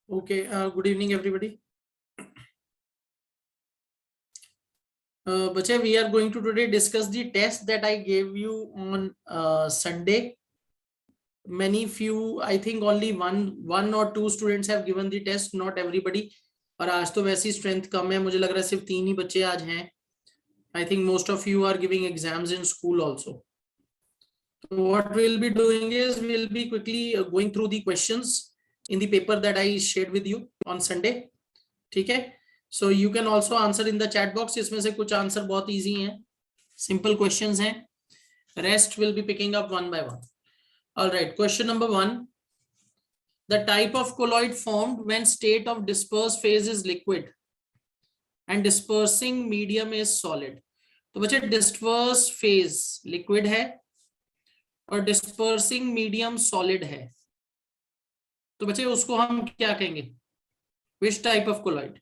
Okay, good evening, everybody. Bache, we are going to today discuss the test that I gave you on Sunday. I think only one or two students have given the test, not everybody. और आज तो वैसी strength कम है, मुझे लग रहा है सिर्फ 3 ही बच्चे आज हैं. I think most of you are giving exams in school also. So what we'll be doing is we'll be quickly going through the questions in the paper that I shared with you on Sunday. ठीक है? So you can also answer in the chat box. इसमें से कुछ answer बहुत easy हैं, simple questions हैं. Rest will be picking up one by one. All right, question number 1. The type of colloid formed when state of dispersed phase is liquid and dispersing medium is solid. तो बच्चे dispersed phase liquid है और dispersing medium solid है, तो बच्चे उसको हम क्या कहेंगे? Which type of colloid?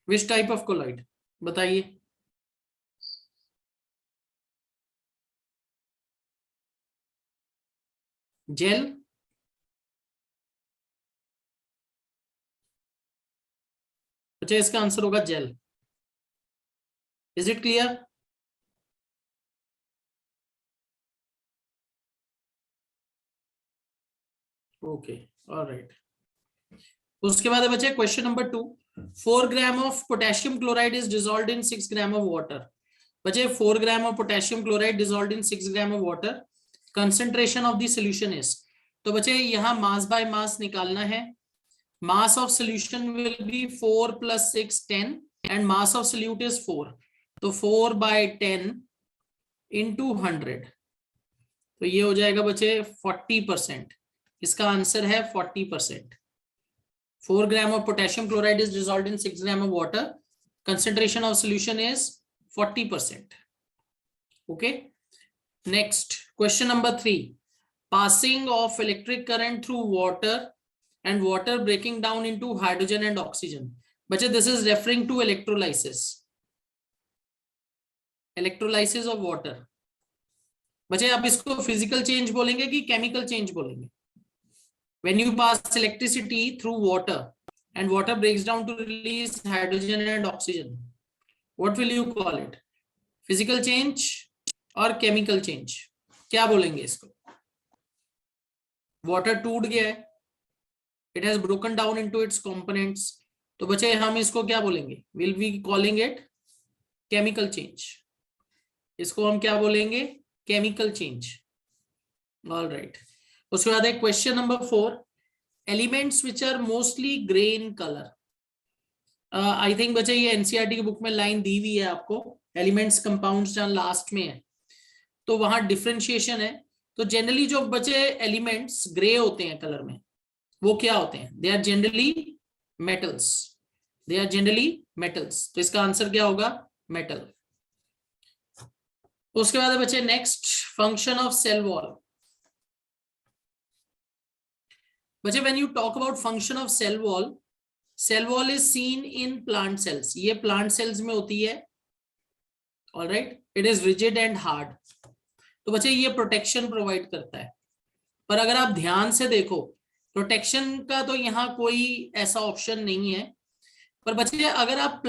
Which type of colloid? बताइए. जेल, अच्छा इसका आंसर होगा gel. Is it clear? Okay, alright. उसके बाद बच्चे question number 2. 4 gram of potassium chloride is dissolved in 6 gram of water. बच्चे 4 gram of potassium chloride dissolved in 6 gram of water. Concentration of the solution is. तो बच्चे यहाँ mass by mass निकालना है. Mass of solution will be 4 + 6 10 and mass of solute is 4. तो 4/10 into 100, तो ये हो जाएगा बच्चे 40%. इसका आंसर है 40%. 4 ग्राम of potassium chloride is dissolved in 6 gram of water. Concentration of solution is 40%. Okay. Next, question number 3. Passing of electric current through water and water breaking down into hydrogen and oxygen. बच्चे this is referring to electrolysis. Electrolysis of water. बच्चे आप इसको physical change बोलेंगे कि chemical change बोलेंगे? When you pass electricity through water and water breaks down to release hydrogen and oxygen, what will you call it? Physical change or chemical change? क्या बोलेंगे इसको? Water टूट गया है, it has broken down into its components, तो बच्चे हम इसको क्या बोलेंगे? We'll be calling it chemical change. इसको हम क्या बोलेंगे? Chemical change. All right. उसके बाद है question number 4. Elements which are mostly grey in colour. I think बच्चे ये एनसीईआरटी की बुक में लाइन दी हुई है आपको. एलिमेंट्स कंपाउंड्स जहां लास्ट में है तो वहां डिफरेंशिएशन है. तो जनरली जो बच्चे एलिमेंट्स ग्रे होते हैं कलर में, वो क्या होते हैं? They are generally metals. They are generally metals. तो इसका आंसर क्या होगा? मेटल. उसके बाद है बच्चे next, function of cell wall. बच्चे when you talk about function of cell wall is seen in plant cells. ये plant cells में होती है. All right, it is rigid and hard. तो बच्चे ये प्रोटेक्शन प्रोवाइड करता है. पर अगर आप ध्यान से देखो, प्रोटेक्शन का तो यहाँ कोई ऐसा ऑप्शन नहीं है. पर बच्चे अगर हम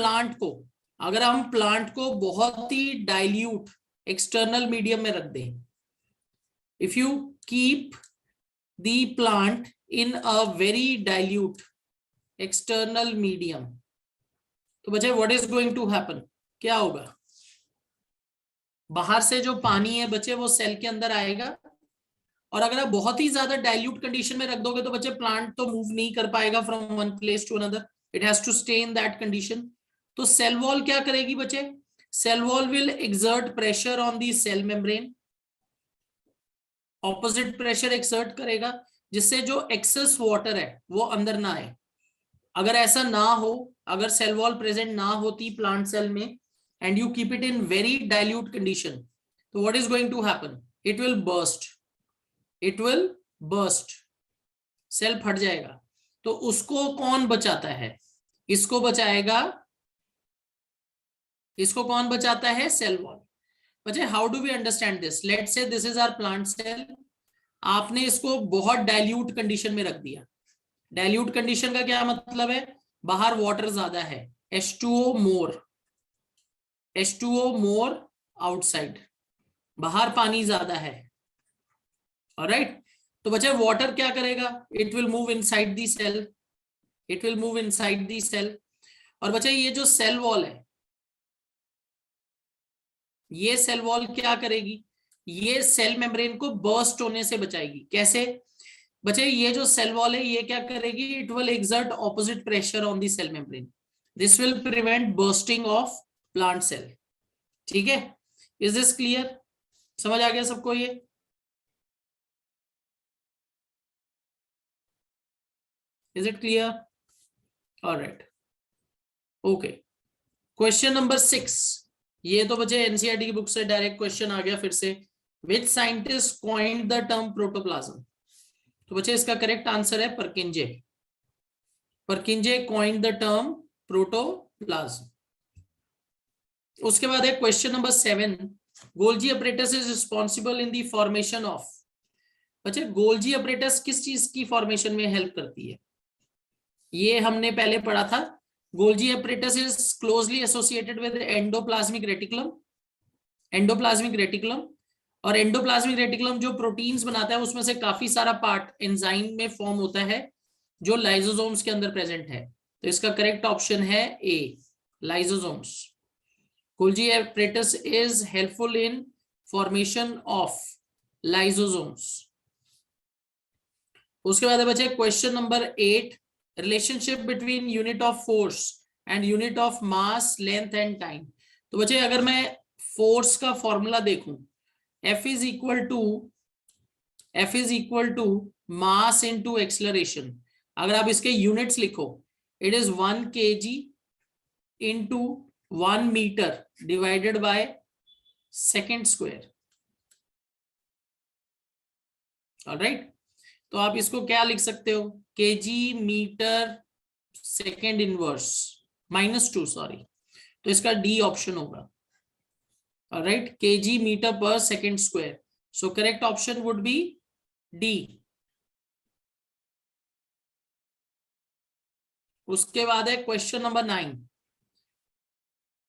प्लांट को बहुत ही डाइल्यूट एक्सटर्नल मीडियम में रख दें, if you keep the plant in a very dilute external medium, तो बच्चे what is going to happen? क्या होगा? बाहर से जो पानी है बच्चे वो सेल के अंदर आएगा, और अगर आप बहुत ही ज्यादा डाइल्यूट कंडीशन में रख दोगे तो बच्चे प्लांट तो मूव नहीं कर पाएगा from one place to another. It has to stay in that condition. तो सेल वॉल क्या करेगी बच्चे? Cell wall will exert pressure on the cell membrane. Opposite pressure exert करेगा जिससे जो एक्सेस वाटर है वो अंदर ना आए. अगर ऐसा ना हो, अगर सेल वॉल प्रेजेंट ना होती प्लांट सेल में and you keep it in very dilute condition, तो what is going to happen? It will burst. Cell फट जाएगा. तो उसको कौन बचाता है? इसको बचाएगा इसको कौन बचाता है? Cell wall. बच्चे how do we understand this? Let's say this is our plant cell, आपने इसको बहुत डाइल्यूट कंडीशन में रख दिया। डाइल्यूट कंडीशन का क्या मतलब है? बाहर वाटर ज्यादा है, H2O मोर, H2O मोर आउटसाइड, बाहर पानी ज्यादा है। ऑलराइट, तो बच्चे वाटर क्या करेगा? It will move inside the cell, it will move inside the cell. और बच्चे ये जो सेल वॉल है, ये सेल वॉल क्या करेगी? ये सेल मेम्ब्रेन को बर्स्ट होने से बचाएगी। कैसे? बच्चे ये जो सेल वॉल है ये क्या करेगी? It will exert opposite pressure on the cell membrane, this will prevent bursting of plant cell. ठीक है, इज दिस क्लियर? समझ आ गया सबको ये? Is it clear? Alright, okay. Question number 6, ये तो बच्चे एनसीईआरटी की बुक से डायरेक्ट क्वेश्चन आ गया फिर से। Which scientist coined the term protoplasm? तो बच्चे इसका करेक्ट आंसर है परकिंजे। परकिंजे कॉइन्ड द टर्म प्रोटोप्लाज्म। उसके बाद है question number 7, Golgi apparatus is responsible in the formation of. बच्चे गोल्जी अपरेटस किस चीज की फॉर्मेशन में हेल्प करती है? ये हमने पहले पढ़ा था। Golgi apparatus is closely associated with endoplasmic reticulum, endoplasmic reticulum. और एंडोप्लाज्मिक रेटिकुलम जो प्रोटीन्स बनाता है उसमें से काफी सारा पार्ट एंजाइम में फॉर्म होता है जो लाइसोसोम्स के अंदर प्रेजेंट है। तो इसका करेक्ट ऑप्शन है A, lysosomes. Golgi apparatus is helpful in formation of lysosomes। उसके बाद बचे question number 8, relationship between unit of force and unit of mass, length and time. तो बच्चे अगर मैं फोर्स का फॉर्मूला देखूं, F is equal to mass into acceleration. अगर आप इसके यूनिट्स लिखो, it is 1 kg into 1 metre divided by second square. Alright, तो आप इसको क्या लिख सकते हो? KG metre second inverse -2, sorry, तो इसका डी ऑप्शन होगा। Alright, KG metre per second square, so correct option would be D. उसके बाद है question number 9,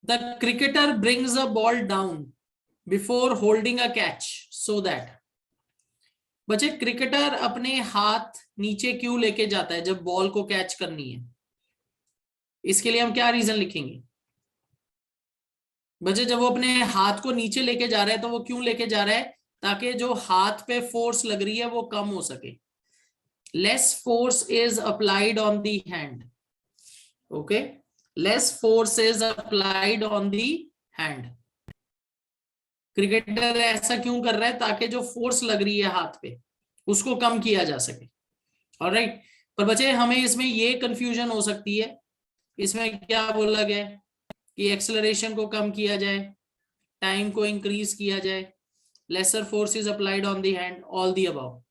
the cricketer brings a ball down before holding a catch so that. बच्चे cricketer अपने हाथ नीचे क्यों लेके जाता है जब बॉल को कैच करनी है? इसके लिए हम क्या रीजन लिखेंगे? बच्चे जब वो अपने हाथ को नीचे लेके जा रहा है तो वो क्यों लेके जा रहा है? ताकि जो हाथ पे फोर्स लग रही है वो कम हो सके। Less force is applied on the hand. Okay, less force is applied on the hand. Cricketer ऐसा क्यों कर रहा है? ताकि जो फोर्स लग रही है हाथ पे उसको कम किया जा सके। ऑलराइट, पर बच्चे हमें इसमें ये कंफ्यूजन हो सकती है, इसमें क्या बोला गया कि एक्सेलरेशन को कम किया जाए, टाइम को इंक्रीज किया जाए, lesser force is applied on the hand, all the above.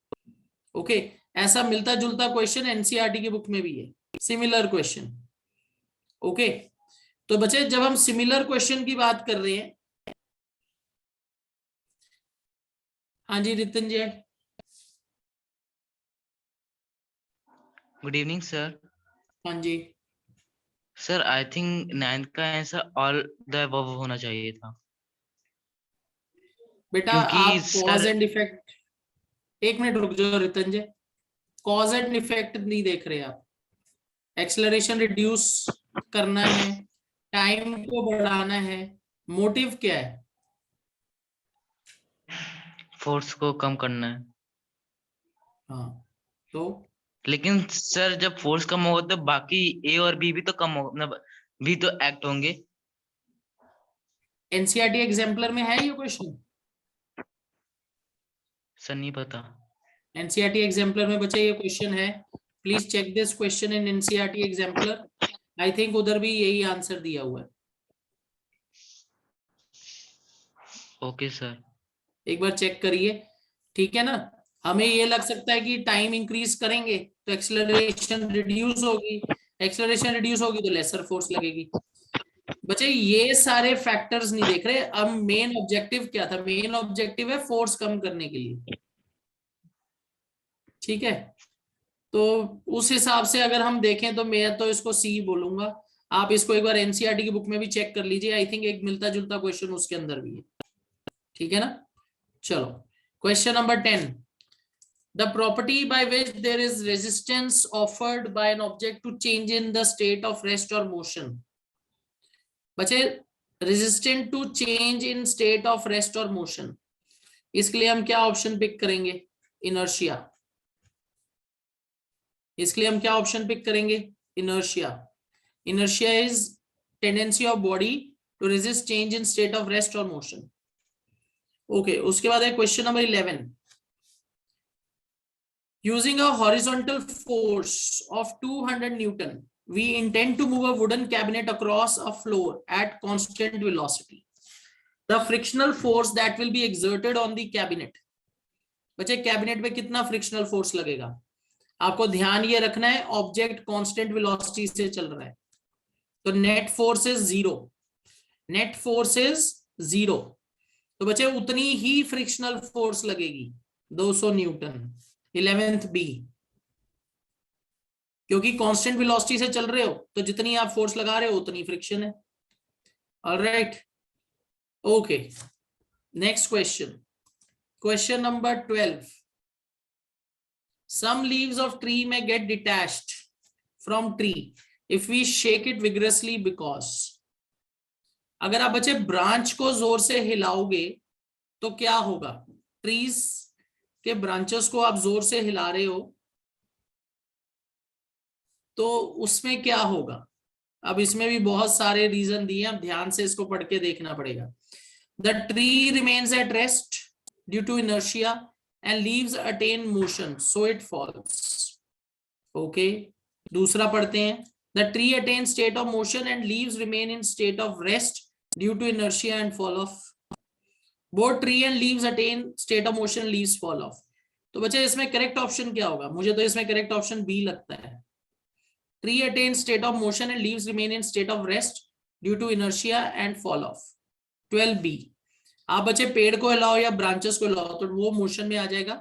Okay, ऐसा मिलता जुलता क्वेश्चन एनसीईआरटी की बुक में भी है, सिमिलर क्वेश्चन। ओके, तो बच्चे जब हम सिमिलर क्वेश्चन की बात कर रहे हैं, हाँ जी Ritan ji. Good evening sir. हाँ जी सर आई थिंक 9th का आंसर ऑल द अबव होना चाहिए था। बेटा क्योंकि आप कॉज सर एंड इफेक्ट, एक मिनट रुक जाओ रितन जी, कॉज एंड इफेक्ट नहीं देख रहे आप। एक्सेलरेशन रिड्यूस करना है, टाइम को बढ़ाना है, मोटिव क्या है? फोर्स को कम करना है। हाँ, तो लेकिन सर जब फोर्स कम होगा तो बाकी ए और बी भी तो कम हो, मतलब भी तो एक्ट होंगे। एनसीईआरटी एग्जाम्पलर में है ये क्वेश्चन? सर नहीं पता। एनसीईआरटी एग्जाम्पलर में बच्चे ये क्वेश्चन है, please check this question in NCERT exemplar. I think उधर भी यही आंसर दिया हुआ है। Okay sir. एक बार चेक करिए, ठीक है ना। हमें ये लग सकता है कि टाइम इंक्रीज करेंगे तो एक्सेलरेशन रिड्यूस होगी, एक्सेलरेशन रिड्यूस होगी तो लेसर फोर्स लगेगी। बच्चे ये सारे फैक्टर्स नहीं देख रहे। अब मेन ऑब्जेक्टिव क्या था? मेन ऑब्जेक्टिव है फोर्स कम करने के लिए, ठीक है। तो उस हिसाब से अगर हम देखें तो मैं तो इसको सी बोलूंगा। आप इसको एक बार एनसीईआरटी की बुक में भी चेक कर लीजिए, आई थिंक एक मिलता जुलता क्वेश्चन उसके अंदर भी है, ठीक है ना। चलो, question number 10, the property by which there is resistance offered by an object to change in the state of rest or motion। बचे resistant to change in state of rest or motion, इसके लिए हम क्या option pick करेंगे? Inertia. इसके लिए हम क्या ऑप्शन पिक करेंगे? Inertia. Inertia is tendency of body to resist change in state of rest और मोशन। ओके, उसके बाद है question number 11, using a horizontal force of 200 Newton, we intend to move a wooden cabinet across a floor at constant velocity. The frictional force that will be exerted on the cabinet। बच्चे cabinet में कितना frictional force लगेगा? आपको ध्यान ये रखना है object constant velocity से चल रहा है, तो net force is zero. Net force is zero, तो बच्चे उतनी ही फ्रिक्शनल फोर्स लगेगी, 200 न्यूटन। 11th बी, क्योंकि कांस्टेंट वेलोसिटी से चल रहे हो तो जितनी आप फोर्स लगा रहे हो उतनी फ्रिक्शन है। Alright, okay, next question, question number 12, some leaves of tree may get detached from tree if we shake it vigorously because। अगर आप बच्चे ब्रांच को जोर से हिलाओगे तो क्या होगा? ट्रीज के ब्रांचेस को आप जोर से हिला रहे हो तो उसमें क्या होगा? अब इसमें भी बहुत सारे रीजन दिए हैं, अब ध्यान से इसको पढ़ के देखना पड़ेगा। The tree remains at rest due to inertia and leaves attain motion so it falls। okay, दूसरा पढ़ते हैं, the tree attains state of motion and leaves remain in state of rest due to inertia and fall off। both tree and leaves attain state of motion, leaves fall off। तो बच्चे इसमें correct option क्या होगा? मुझे तो इसमें correct option B लगता है। tree attains state of motion and leaves remain in state of rest due to inertia and fall off। 12b, आप बच्चे पेड़ को हिलाओ या ब्रांचेस को हिलाओ तो वो मोशन में आ जाएगा।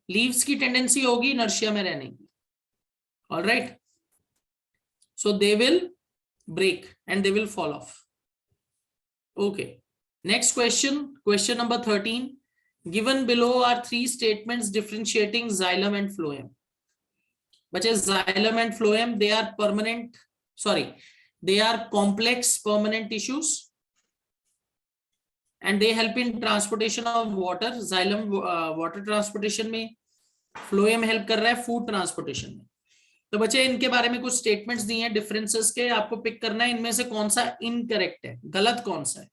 लीव्स की टेंडेंसी होगी इनर्शिया में रहने की। Alright, so they will break and they will fall off. Okay, next question, question number 13, given below are 3 statements differentiating xylem and phloem. बच्चे xylem and phloem they are permanent, sorry, they are complex permanent tissues and they help in transportation of water। xylem water transportation में, phloem help कर रहा है food transportation में। तो बच्चे इनके बारे में कुछ स्टेटमेंट्स दिए हैं डिफरेंसेस के, आपको पिक करना है इनमें से कौन सा इनकरेक्ट है, गलत कौन सा है।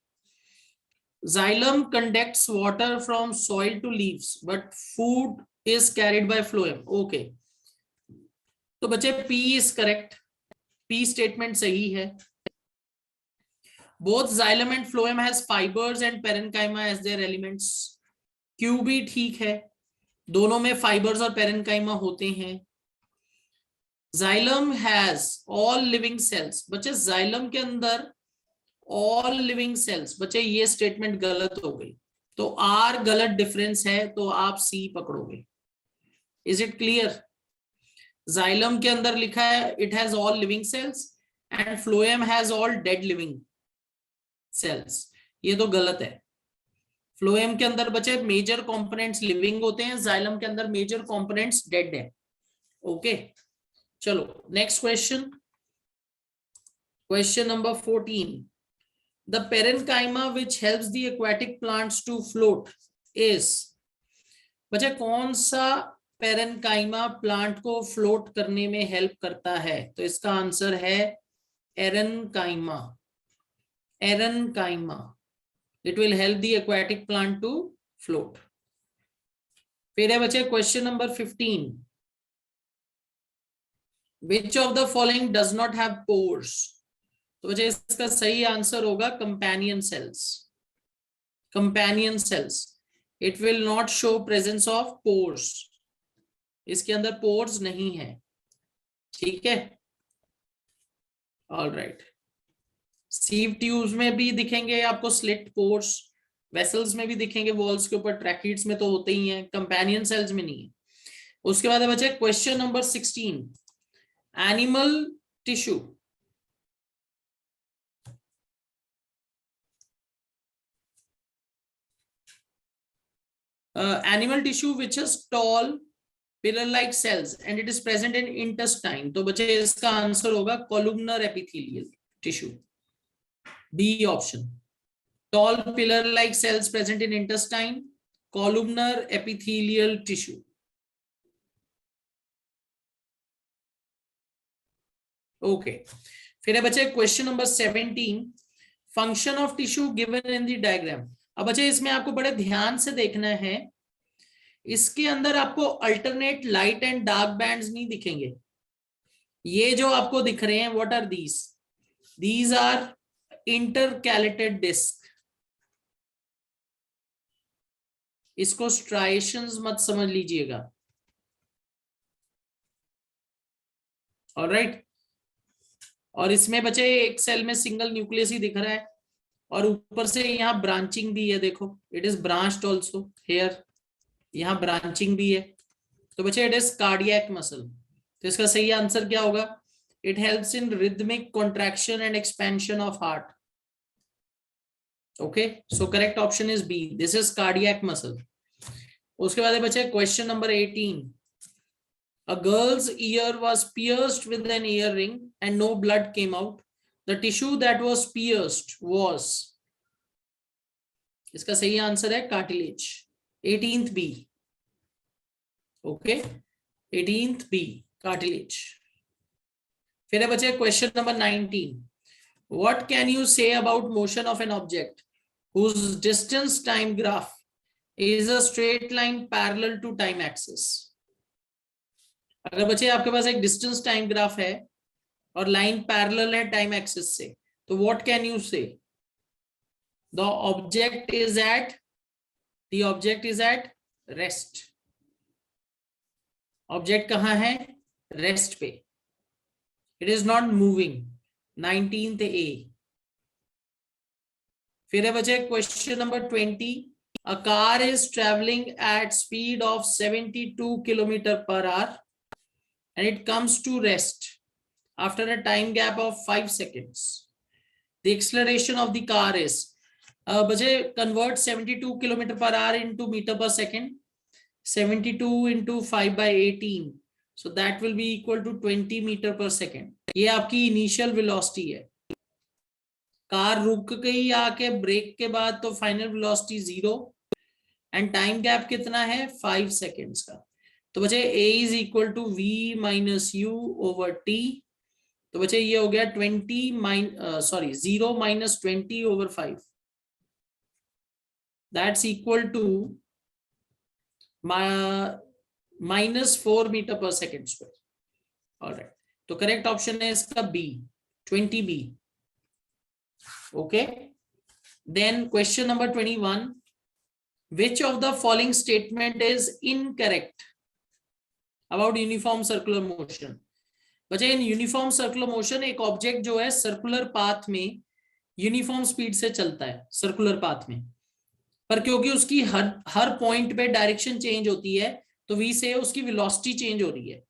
xylem conducts water from soil to leaves but food is carried by phloem। okay, तो बच्चे P is correct, P statement सही है। both xylem and phloem has fibers and parenchyma as their elements। Q भी ठीक है, दोनों में fibres और पेरेनकाइमा होते हैं। xylem has all living cells। बच्चे xylem के अंदर all living cells, बच्चे ये स्टेटमेंट गलत हो गई, तो R गलत डिफरेंस है तो आप C पकड़ोगे। Is it clear? xylem के अंदर लिखा है it has all living cells and phloem has all dead living cells, ये तो गलत है। फ्लोएम के अंदर बचे मेजर कंपोनेंट्स लिविंग होते हैं, जाइलम के अंदर मेजर कंपोनेंट्स डेड है। ओके, चलो next question, question number 14, the parenchyma which helps the aquatic plants to float is. बच्चे कौन सा पेरेनकाइमा प्लांट को फ्लोट करने में हेल्प करता है? तो इसका आंसर है aerenchyma. Aerenchyma, it will help the aquatic plant to float। फिर है बच्चे question number 15, which of the following does not have pores। तो बच्चे इसका सही आंसर होगा companion cells. Companion cells, it will not show presence of pores, इसके अंदर pores नहीं है, ठीक है। ऑल राइट, सीव ट्यूब्स में भी दिखेंगे आपको स्लिट पोर्स, वेसल्स में भी दिखेंगे वॉल्स के ऊपर, ट्रैकिड्स में तो होते ही हैं, कंपेनियन सेल्स में नहीं है। उसके बाद है बच्चे question number 16, animal tissue. Animal tissue which is tall pillar like cells and it is present in intestine. तो बच्चे इसका आंसर होगा columnar epithelial tissue, B option. Tall pillar like cells present in intestine, columnar epithelial tissue. Okay, फिर है बच्चे question number 17, function of tissue given in the diagram. अब बच्चे इसमें आपको बड़े ध्यान से देखना है, इसके अंदर आपको alternate light and dark bands नहीं दिखेंगे। ये जो आपको दिख रहे हैं, what are these are intercalated disc. इसको स्ट्राइएशंस मत समझ लीजिएगा, ऑलराइट। और इसमें बचे एक सेल में सिंगल न्यूक्लियस ही दिख रहा है, और ऊपर से यहाँ ब्रांचिंग भी है, देखो it is branched also here, यहाँ ब्रांचिंग भी है। तो बच्चे इट इज कार्डियक मसल। तो इसका सही आंसर क्या होगा? It helps in rhythmic contraction and expansion of heart. Okay, so correct option is B, this is cardiac muscle. उसके बाद बच्चे question number 18, a girl's ear was pierced with an earring and no blood came out. The tissue that was pierced was, इसका सही answer है cartilage, 18th B. Okay, 18th B, cartilage. फिर है बच्चे question number 19, what can you say about motion of an object whose distance time graph is a straight line parallel to time axis? अगर बच्चे आपके पास एक distance time graph है और line parallel है टाइम एक्सिस से, तो व्हाट कैन यू से? The object is at rest. Object कहां है? रेस्ट पे। It is not moving, 19th A। फिर है बच्चे question number 20, a car is travelling at speed of 72 kilometre per hour and it comes to rest after a time gap of 5 seconds. The acceleration of the car is, बच्चे convert 72 kilometre per hour into meter per second, 72 into 5 by 18, so that will be equal to 20 meter per second. ये आपकी initial velocity है। Car रुक गई आके break के बाद, तो final velocity 0 and time gap कितना है? 5 सेकेंड्स का। तो बच्चे a is equal to v minus u over t। तो बच्चे ये हो गया 0 minus 20 over 5, that's equal to -4 metre per second square. Alright, तो करेक्ट ऑप्शन है इसका B, 20B। Okay, then question number 21, which of the following statement is incorrect about uniform circular motion? बच्चे in uniform circular motion, एक object जो है circular path में uniform speed से चलता है सर्कुलर पाथ में, पर क्योंकि उसकी हर पॉइंट पे डायरेक्शन चेंज होती है, तो वी से उसकी वेलोसिटी चेंज हो रही है,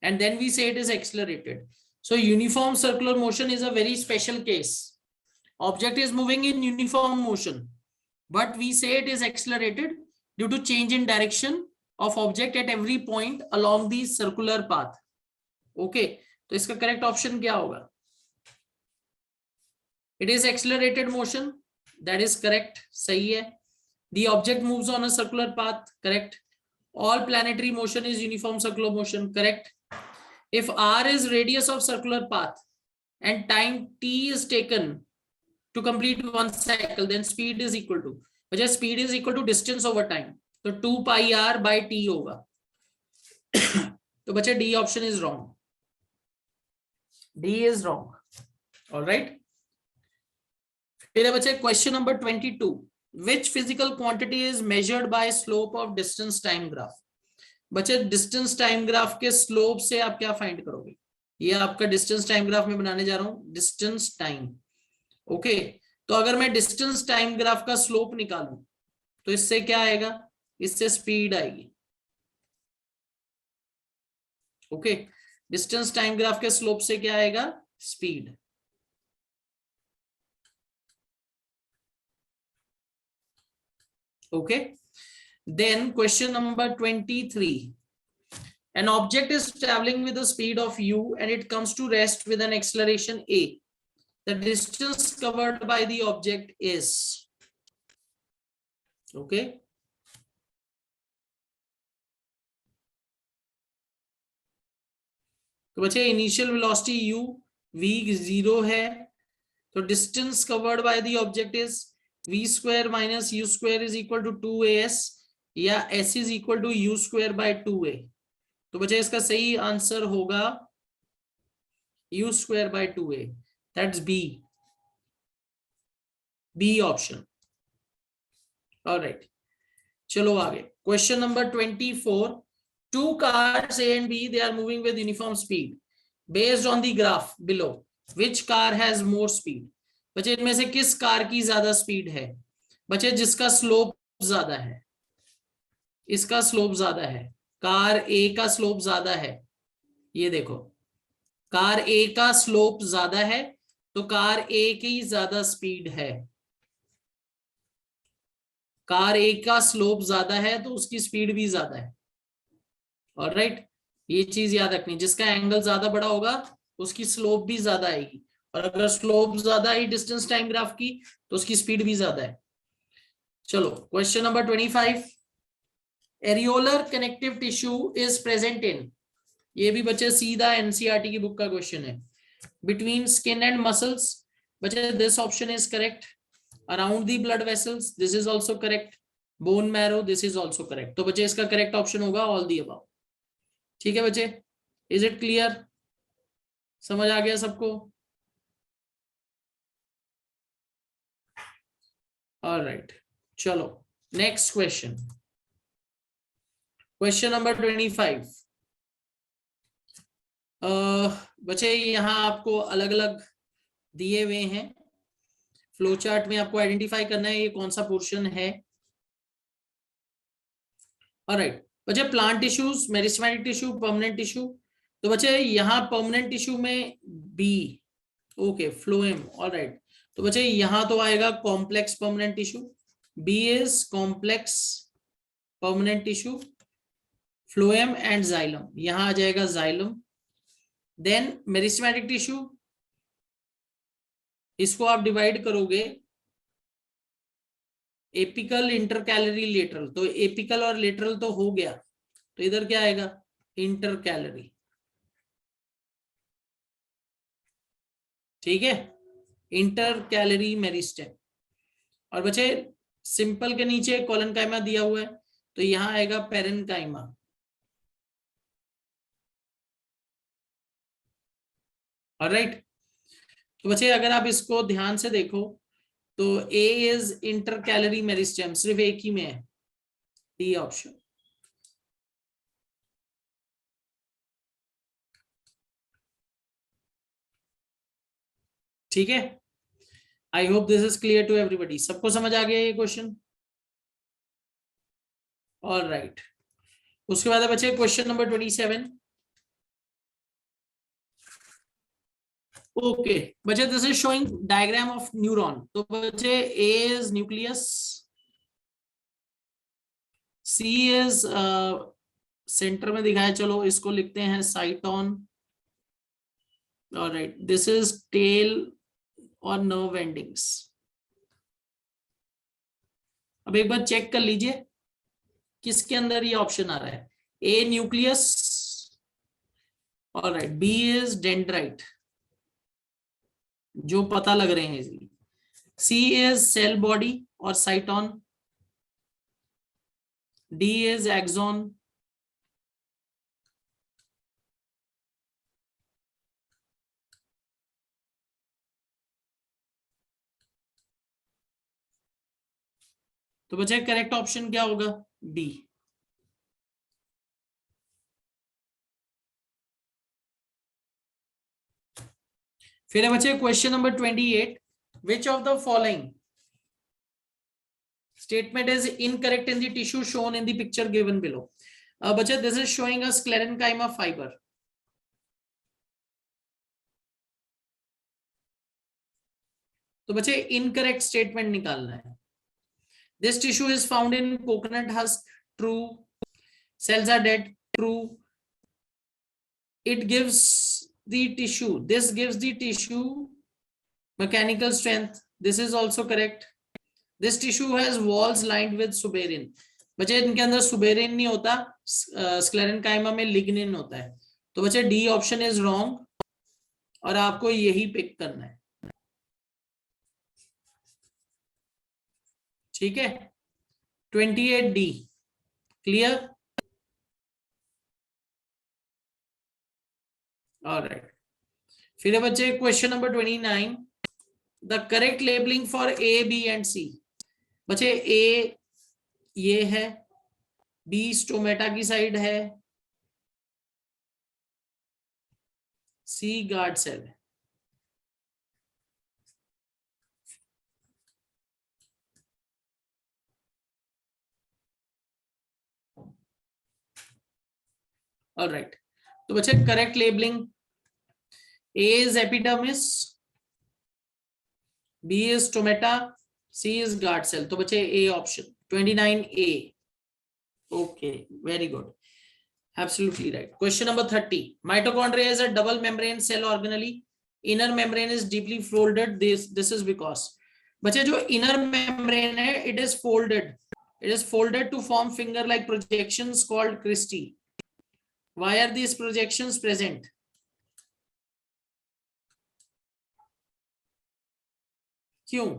एंड देन वी से it is accelerated. So uniform circular motion is a very special case. Object is moving in uniform motion, but we say it is accelerated due to change in direction of object at every point along the circular path. Okay, तो इसका correct option क्या होगा? It is accelerated motion, that is correct, सही है। The object moves on a circular path, correct. All planetary motion is uniform circular motion, correct. If r is radius of circular path and time t is taken to complete one cycle, then speed is equal to, वजह speed is equal to distance over time, तो 2 pi r by t होगा। तो बच्चे D option is wrong, D is wrong, all right। फिर है बच्चे question number 22, which physical quantity is measured by slope of distance time graph? बच्चे distance time graph के slope से आप क्या फाइंड करोगे? ये आपका डिस्टेंस टाइम ग्राफ में बनाने जा रहा हूं, डिस्टेंस टाइम। ओके, तो अगर मैं डिस्टेंस टाइम ग्राफ का स्लोप निकालूं तो इससे क्या आएगा, इससे स्पीड आएगी। ओके, डिस्टेंस टाइम ग्राफ के स्लोप से क्या आएगा, speed. Okay, then question number 23, an object is traveling with the speed of u and it comes to rest with an acceleration a. The distance covered by the object is, okay, तो बच्चे initial velocity u, v 0 है, तो distance covered by the object is v square minus u square is equal to 2as, या s is equal to u square by 2a। तो बच्चे इसका सही answer होगा u square by 2a, that's B option. Alright, चलो आगे, question number 24, two cars A and B, they are moving with uniform speed based on the graph below, which car has more speed? बच्चे इनमें से किस car की ज्यादा speed है, बच्चे जिसका स्लोप ज्यादा है, इसका स्लोप ज्यादा है, कार ए का स्लोप ज्यादा है, ये देखो कार ए का स्लोप ज्यादा है तो कार ए की ज्यादा स्पीड है, कार ए का स्लोप ज्यादा है तो उसकी स्पीड भी ज्यादा है। ऑलराइट, ये चीज याद रखनी, जिसका एंगल ज्यादा बड़ा होगा उसकी स्लोप भी ज्यादा आएगी, और अगर स्लोप ज्यादा आई डिस्टेंस टाइम ग्राफ की तो उसकी स्पीड भी ज्यादा है। चलो question number 25, areolar connective tissue is present इन, ये भी बच्चे सीधा एनसीईआरटी की बुक का क्वेश्चन है, बिटवीन स्किन एंड मसल्स, बच्चे this option is correct, around the blood vessels, this is also correct, bone marrow, this is also correct. तो बच्चे इसका करेक्ट ऑप्शन होगा ऑल दी अबव। ठीक है बच्चे, इज इट क्लियर, समझ आ गया सबको? ऑलराइट, चलो नेक्स्ट क्वेश्चन, क्वेश्चन नंबर 25। बच्चे यहाँ आपको अलग अलग दिए हुए हैं, फ्लो चार्ट में आपको आइडेंटिफाई करना है ये कौन सा पोर्शन है। ऑलराइट बच्चे, plant tissues, meristematic tissue, permanent tissue, तो बच्चे यहाँ परमानेंट टिश्यू में बी, ओके फ्लोएम। ऑलराइट, तो बच्चे यहाँ तो आएगा complex permanent tissue, B is complex permanent tissue, phloem and xylem, यहां आ जाएगा जाइलम। देन मेरिस्टेमेटिक टिश्यू, इसको आप डिवाइड करोगे एपिकल, इंटरकैलरी, लेटरल, तो एपिकल और लेटरल तो हो गया, तो इधर क्या आएगा, इंटरकैलरी। ठीक है, इंटरकैलरी मेरिस्टेम। और बच्चे सिंपल के नीचे कोलनकाइमा दिया हुआ है तो यहां आएगा पेरेनकाइमा। ऑलराइट, तो बच्चे अगर आप इसको ध्यान से देखो तो ए इज इंटरकैलरी मेरिस्टेम, सिर्फ एक ही में है, डी ऑप्शन। ठीक है, I hope this is clear to everybody, सबको समझ आ गया ये क्वेश्चन? ऑल राइट, उसके बाद बच्चे क्वेश्चन नंबर 27। ओके बच्चे, this is showing diagram of neuron, तो बच्चे A is nucleus, C is centre में दिखाया, चलो इसको लिखते हैं cyton. Alright, this is tail और नर्व एंडिंग्स। अब एक बार चेक कर लीजिए किसके अंदर ये ऑप्शन आ रहा है, A nucleus, alright, B is dendrite, जो पता लग रहे हैं easily, C is cell body और साइटोन, डी इज एक्सॉन, तो बच्चे करेक्ट ऑप्शन क्या होगा, बी। फिर है बच्चे question number 28, Which of the following statement is incorrect in the tissue shown in the picture given below? बच्चे, this is showing us sclerenchyma fiber. तो बच्चे इनकरेक्ट स्टेटमेंट निकालना है. This tissue is found in coconut husk. True. Cells are dead. True. It gives the tissue. This gives the tissue mechanical strength. This is also correct. This tissue has walls lined with suberin. बच्चे इनके अंदर suberin नहीं होता, sclerenchyma में lignin होता है. तो बच्चे डी ऑप्शन इज रॉन्ग और आपको यही पिक करना है. ठीक है, 28D क्लियर. ऑलराइट, फिर है बच्चे question number 29. The correct labelling for A, B and C. बच्चे ए ये है, बी स्टोमेटा की साइड है, सी गार्ड सेल है. ऑलराइट, तो बच्चे correct labelling, A is epidermis, B is stomata, C is guard cell. तो बच्चे A option 29A. Okay, very good, absolutely right. Question number 30. Mitochondria is a double membrane cell organelle. Inner membrane is deeply folded. This is because बच्चे जो inner membrane है, it is folded. It is folded to form finger-like projections called cristae. Why are these projections present? क्यों?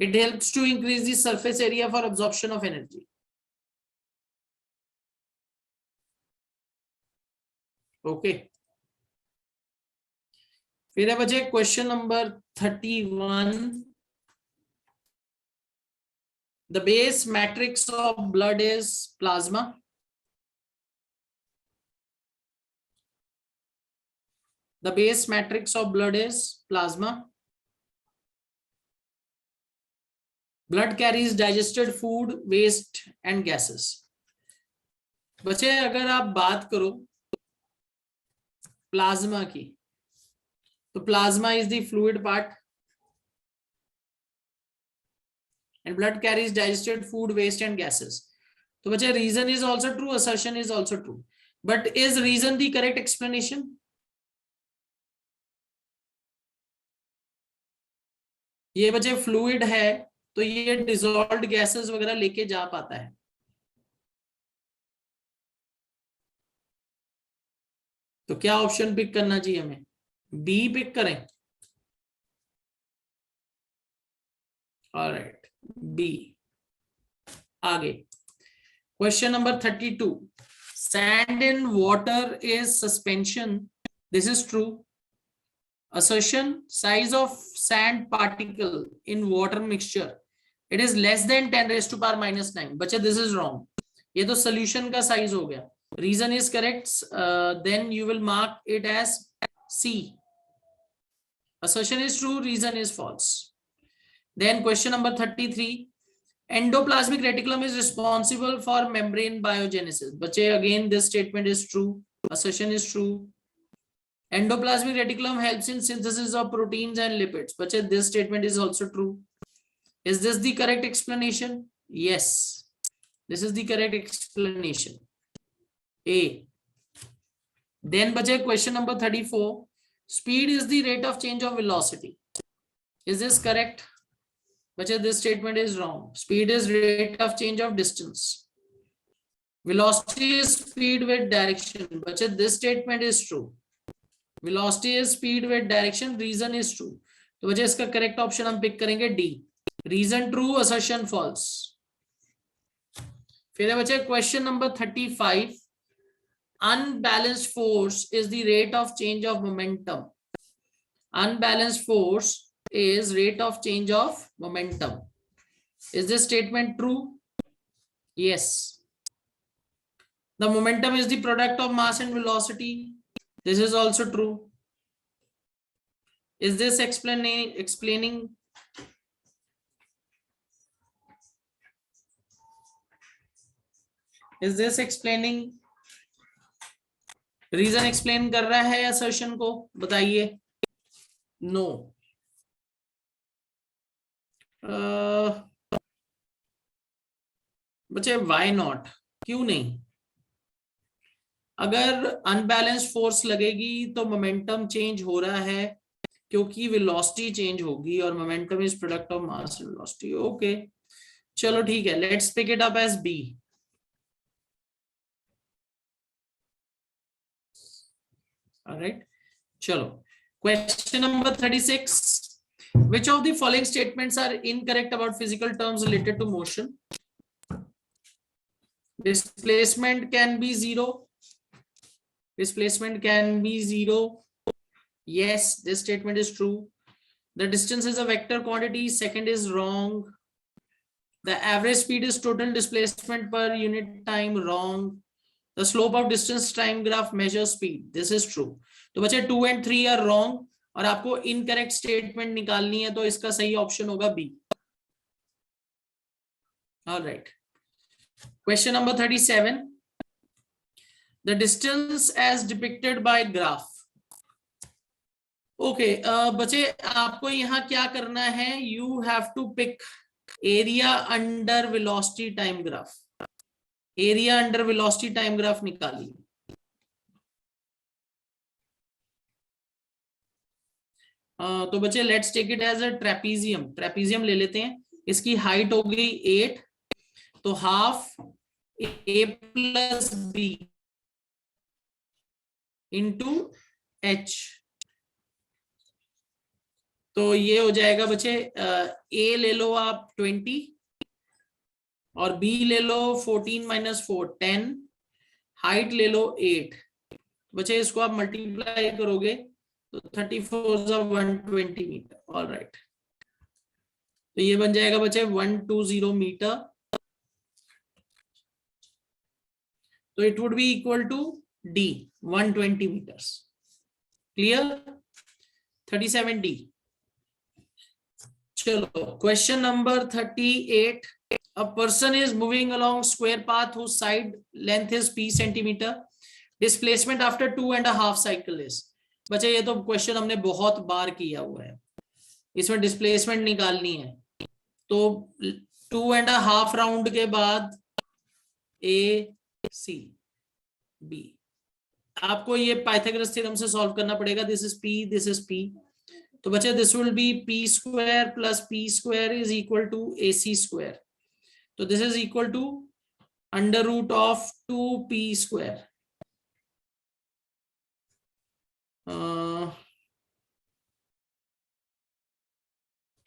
It helps to increase the surface area for absorption of energy. Okay. फिर है बच्चे question number 31. The base matrix of blood is plasma. The base matrix of blood is plasma. Blood carries digested food, waste and gases. बच्चे अगर आप बात करो plasma की, तो plasma is the fluid part and blood carries digested food, waste and gases. तो बच्चे reason is also true, assertion is also true, but is reason the correct explanation? ये बच्चे fluid है तो ये डिसॉल्व्ड गैसेस वगैरह लेके जा पाता है. तो क्या ऑप्शन पिक करना चाहिए हमें? बी पिक करें. Alright, B. आगे question number 32. Sand in water is suspension. This is true. Assertion, size of sand particle in water mixture, it is less than 10 raised to power minus 9. बच्चे this is wrong. ये तो solution का size हो गया. Reason is correct. Then you will mark it as C. Assertion is true, reason is false. Then question number 33. Endoplasmic reticulum is responsible for membrane biogenesis. बच्चे again this statement is true. Assertion is true. Endoplasmic reticulum helps in synthesis of proteins and lipids. But this statement is also true. Is this the correct explanation? Yes, this is the correct explanation. A. Then bache question number 34. Speed is the rate of change of velocity. Is this correct? Bache this statement is wrong. Speed is rate of change of distance. Velocity is speed with direction. Bache this statement is true. Velocity is speed with direction. Reason is true. तो वजह इसका correct option हम pick करेंगे D. Reason true, assertion false. फिर है बच्चे question number 35. Unbalanced force is the rate of change of momentum. Unbalanced force is rate of change of momentum. Is this statement true? Yes. The momentum is the product of mass and velocity. This is also true. Is this explaining? Is this explaining? Reason explain कर रहा है assertion को? बताइए. No. बच्चे why not? क्यों नहीं? अगर unbalanced force लगेगी तो मोमेंटम चेंज हो रहा है, क्योंकि वेलोसिटी चेंज होगी और momentum is product of mass and velocity. Okay, चलो ठीक है, let's pick it up as B. Alright, चलो question number 36. Which of the following statements are incorrect about physical terms related to motion? Displacement can be zero. Displacement can be zero. Yes, this statement is true. The distance is a vector quantity. Second is wrong. The average speed is total displacement per unit time. Wrong. The slope of distance time graph measures speed. This is true. तो बच्चे 2 and 3 are wrong. और आपको incorrect statement निकालनी है, तो इसका सही option होगा B. Alright, question number 37. The distance as depicted by graph. Okay बच्चे, आपको यहाँ क्या करना है? You have to pick area under velocity time graph. Area under velocity time graph निकालिए. तो बच्चे let's take it as a trapezium. Trapezium ले लेते हैं. इसकी हाइट हो गई 8, तो half a plus B into H. तो ये हो जाएगा बच्चे, ए ले लो आप 20 और बी ले लो 14 - 4 10, हाइट ले लो 8. बच्चे इसको आप मल्टीप्लाई करोगे तो 34 120 मीटर. ऑल राइट, तो ये बन जाएगा बच्चे 120 मीटर. तो it would be equal to D 120 metres. Clear? 37D. चलो question number 38. A person is moving along square path whose side length is p centimeter. Displacement after 2.5 cycle is. बच्चे ये तो क्वेश्चन हमने बहुत बार किया हुआ है. इसमें डिस्प्लेसमेंट निकालनी है, तो 2.5 राउंड के बाद ए सी बी. आपको ये पाइथागोरस थ्योरम से सॉल्व करना पड़ेगा. This is P, this is P. तो बच्चे this will be P square plus P square is equal to A C square. तो this is equal to under root of 2p square.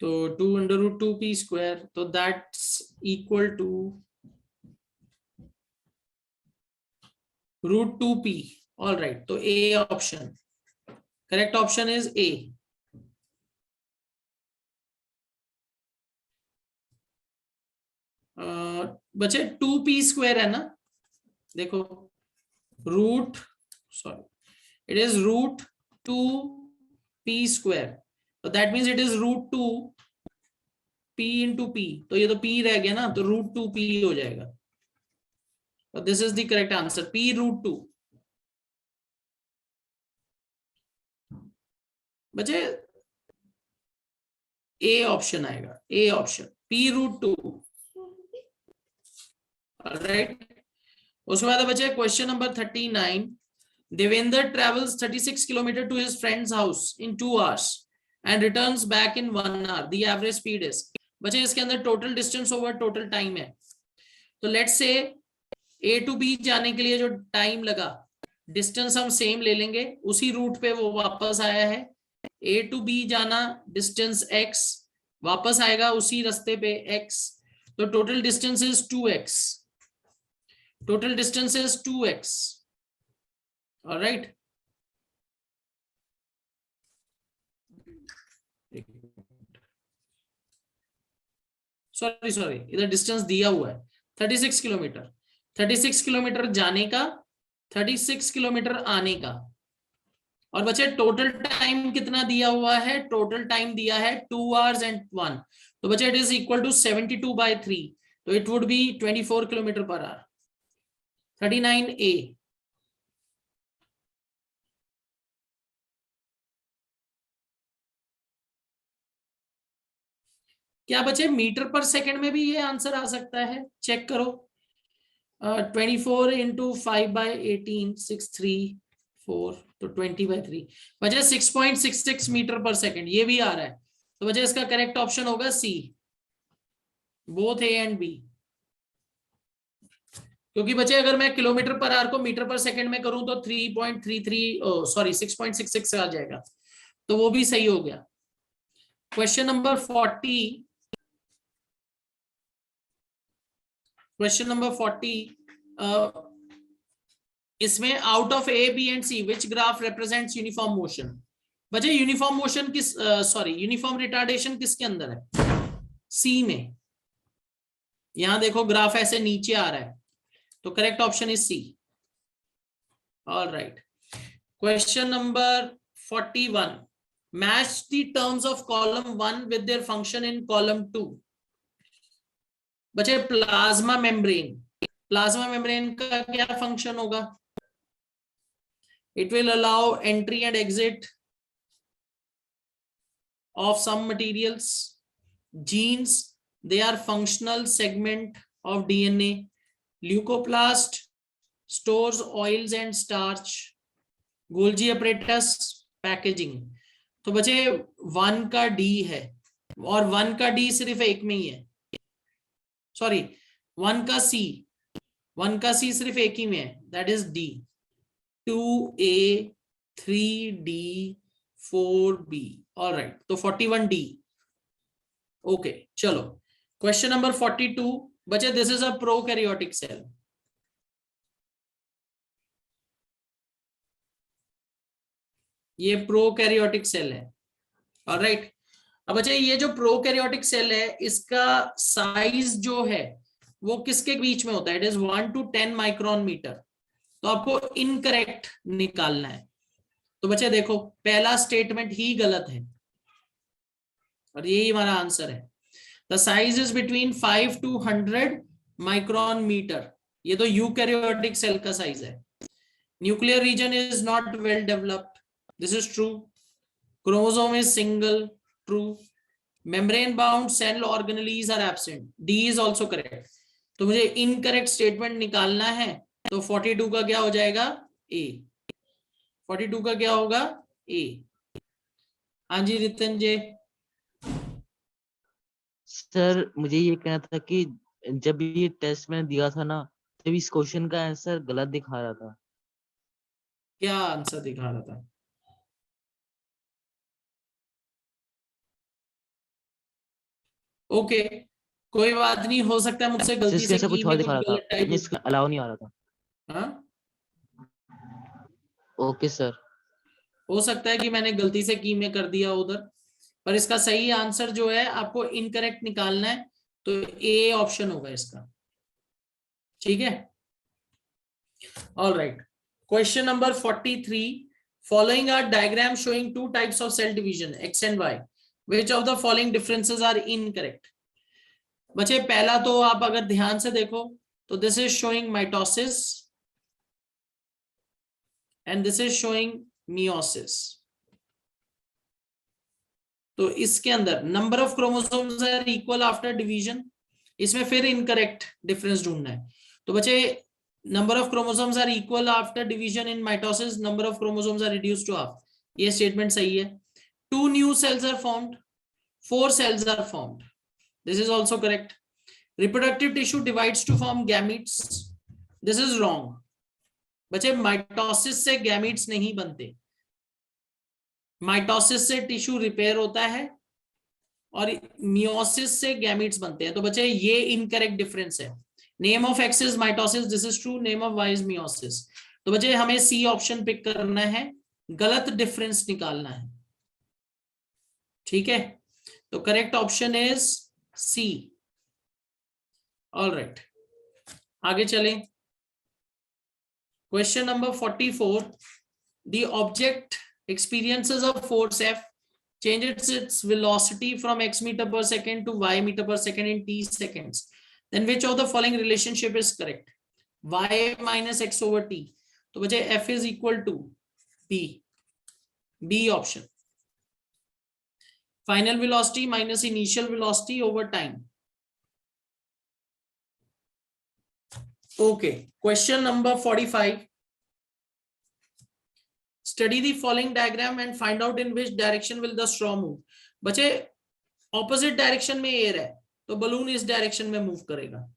तो 2 under root 2p square, तो that's equal to root 2p. All right, तो A option, correct option is A. बच्चे 2p square है ना, देखो root, sorry, it is root 2p square. So that means it is root 2 p into p. तो ये तो p रह गया ना, तो root 2p हो जाएगा. So this is the correct answer, p root 2. बच्चे a ऑप्शन आएगा, a option, p root 2. Alright. उसके बाद बच्चे question number 39. Devendra travels 36 km to his friend's house in 2 hours and returns back in 1 hour. The average speed is. बच्चे इसके अंदर total distance over total time है. तो let's say A to B जाने के लिए जो टाइम लगा, डिस्टेंस हम सेम ले लेंगे. उसी रूट पे वो वापस आया है. A to B जाना डिस्टेंस x, वापस आएगा उसी रास्ते पे x. तो total distance is 2x. Total distance is 2x. All right. Sorry, इधर डिस्टेंस दिया हुआ है 36 किलोमीटर. 36 किलोमीटर जाने का, 36 किलोमीटर आने का. और बच्चे टोटल टाइम कितना दिया हुआ है, टोटल टाइम दिया है 2 hours and 1, तो बच्चे इट इज इक्वल टू 72/3, तो it would B 24 kilometre per hour. 39A। क्या बच्चे मीटर पर सेकंड में भी ये आंसर आ सकता है, चेक करो। 24 इंटू 5/18 634, तो 20/3 बच्चे 6.66 मीटर पर सेकंड, ये भी आ रहा है, तो बच्चे इसका करेक्ट ऑप्शन होगा सी, बोथ ए एंड बी। क्योंकि बच्चे अगर मैं किलोमीटर पर आवर को मीटर पर सेकंड में करूं तो 3.33 सॉरी 6.66 आ जाएगा, तो वो भी सही हो गया। क्वेश्चन नंबर 40, क्वेश्चन नंबर 40, इसमें out of A B and C which graph represents uniform motion. बच्चे यूनिफॉर्म मोशन किस सॉरी यूनिफॉर्म रिटार्डेशन किसके अंदर है, सी में। यहां देखो ग्राफ ऐसे नीचे आ रहा है, तो correct option is C. All right, question number 41, match the terms of column 1 with their function in column 2। बच्चे प्लाज्मा मेम्ब्रेन, प्लाज्मा मेम्ब्रेन का क्या फंक्शन होगा, it will allow entry and exit of some materials. Genes, they are functional segment of DNA. Leucoplast stores oils and starch. Golgi apparatus packaging। तो बचे 1 का D है, और 1 का D सिर्फ एक में ही है, सॉरी 1 का C, 1 का C सिर्फ एक ही में है, that is D। 2A 3D 4B। All right, तो 41D। ओके चलो, क्वेश्चन नंबर 42, बच्चे this is a prokaryotic cell. ये प्रोकैरियोटिक सेल है। ऑल राइट, अब बच्चे ये जो प्रोकैरियोटिक सेल है इसका साइज जो है वो किसके बीच में होता है, it is 1 to 10 micron metre. तो आपको इनकरेक्ट निकालना है। तो बच्चे देखो पहला स्टेटमेंट ही गलत है, और यही हमारा आंसर है। The size is between 5 to 100 micron metre, ये तो यूकैरियोटिक सेल का साइज है। Nuclear region is not well developed, this is true. Chromosome is single, true. Membrane bound cell organelles are absent, D is also correct. तो मुझे incorrect statement निकालना है, तो 42 का क्या हो जाएगा, ए। 42 का क्या होगा, ए। हाँ जी नितिन जी। सर मुझे ये कहना था कि जब ये टेस्ट मैंने दिया था ना, तब इस क्वेश्चन का आंसर गलत दिखा रहा था। क्या आंसर दिखा रहा था, ओके कोई बात नहीं, हो सकता है मुझसे गलती इसके से आंसर की कुछ और में दिखा कुछ रहा था, गलत टाइप लेकिन हो इसका गया। अलाउ नहीं आ रहा था। हाँ ओके सर। हो सकता है कि मैंने गलती से की में कर दिया उधर, पर इसका सही आंसर जो है आपको इनकरेक्ट निकालना है, तो ए ऑप्शन होगा इसका, ठीक है। All right, question number 43, following are diagram showing two types of cell division x and y, which of the following differences are incorrect। बच्चे पहला तो आप अगर ध्यान से देखो तो this is showing mitosis and this is showing meiosis. तो इसके अंदर number of chromosomes are equal after division, इसमें फिर इनकरेक्ट डिफरेंस ढूंढना है। तो बच्चे number of chromosomes are equal after division in mitosis, number of chromosomes are reduced to half, ये स्टेटमेंट सही है। 2 new cells are formed, 4 cells are formed, this is also correct। reproductive tissue divides to form gametes, this is wrong। बच्चे mitosis से gametes नहीं बनते, mitosis से tissue repair होता है और मियोसिस से गैमीट्स बनते हैं। तो बच्चे ये इनकरेक्ट डिफरेंस है। Name of X is mitosis, this is true, name of Y is meiosis. तो बच्चे हमें सी ऑप्शन पिक करना है, गलत डिफरेंस निकालना है, ठीक है। तो correct option is C. All right, आगे चलें। Question number 44, the object experiences a force F, changes its velocity from x meter per second to y meter per second in t seconds, then which of the following relationship is correct? Y minus x over t. तो बचे F is equal to B option. Final velocity minus initial velocity over time. Okay, question number 45. Study the following diagram and find out in which direction will the straw move. बचे opposite direction में air है तो balloon इस direction में move करेगा.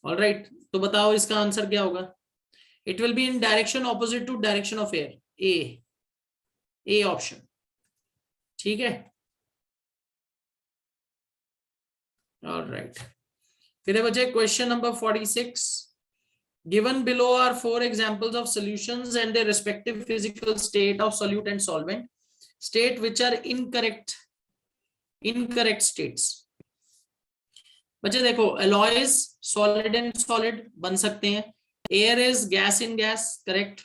All right, तो बताओ इसका आंसर क्या होगा? It will be in direction opposite to direction of air. A option. ठीक है. All right. फिर बचे question number 46. Given below are 4 examples of solutions and their respective physical state of solute and solvent. State which are incorrect states. बच्चे देखो, alloy is solid and solid बन सकते हैं. Air is gas in gas, correct.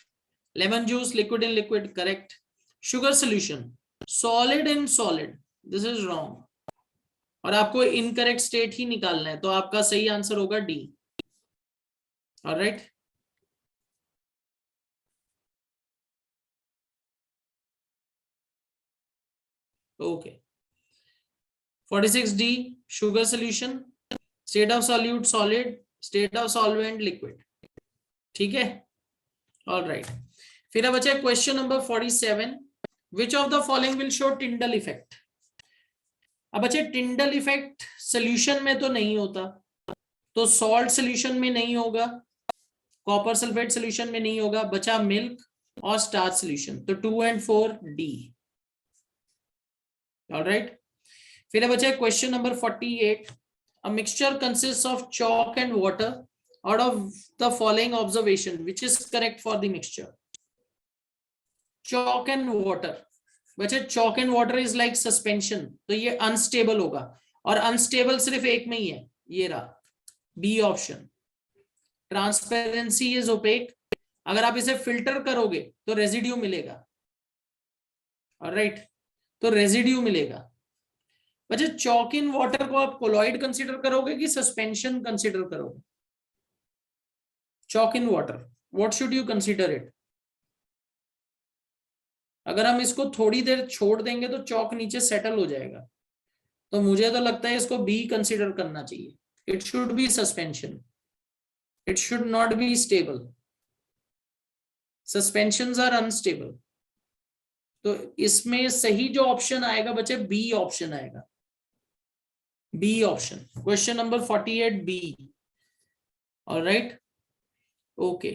Lemon juice liquid in liquid, correct. Sugar solution solid in solid, this is wrong. और आपको incorrect state ही निकालना है, तो आपका सही आंसर होगा D. All right. Okay. 46D, sugar solution, state of solute solid, state of solvent liquid. ठीक है. All right. फिर अब बचा question number 47. Which of the following will show Tyndall effect? अब बचे Tyndall effect solution में तो नहीं होता, तो salt solution में नहीं होगा, कॉपर सल्फेट सोल्यूशन में नहीं होगा, बचा मिल्क और स्टार्च सोल्यूशन. तो 2 and 4 D. ऑलराइट. फिर बचा question number 48. A mixture consists of chalk and water. Out of the following observation, which is correct for the mixture? Chalk and water. बचा chalk and water is like suspension, तो ये unstable होगा, और unstable सिर्फ एक में ही है, ये रहा B option. Transparency is opaque. अगर आप इसे फिल्टर करोगे तो रेजिड्यू मिलेगा. ऑलराइट, तो रेजिड्यू मिलेगा. बच्चे चॉक इन वाटर को आप कोलॉइड कंसीडर करोगे कि सस्पेंशन कंसीडर करोगे? Chalk in water, what should you consider it? अगर हम इसको थोड़ी देर छोड़ देंगे तो चॉक नीचे सेटल हो जाएगा, तो मुझे तो लगता है इसको बी कंसीडर करना चाहिए. It should be suspension. It should not be stable. Suspensions are unstable. तो इसमें सही जो ऑप्शन आएगा बच्चे बी ऑप्शन आएगा. B option. Question number 48 B. Alright. Okay.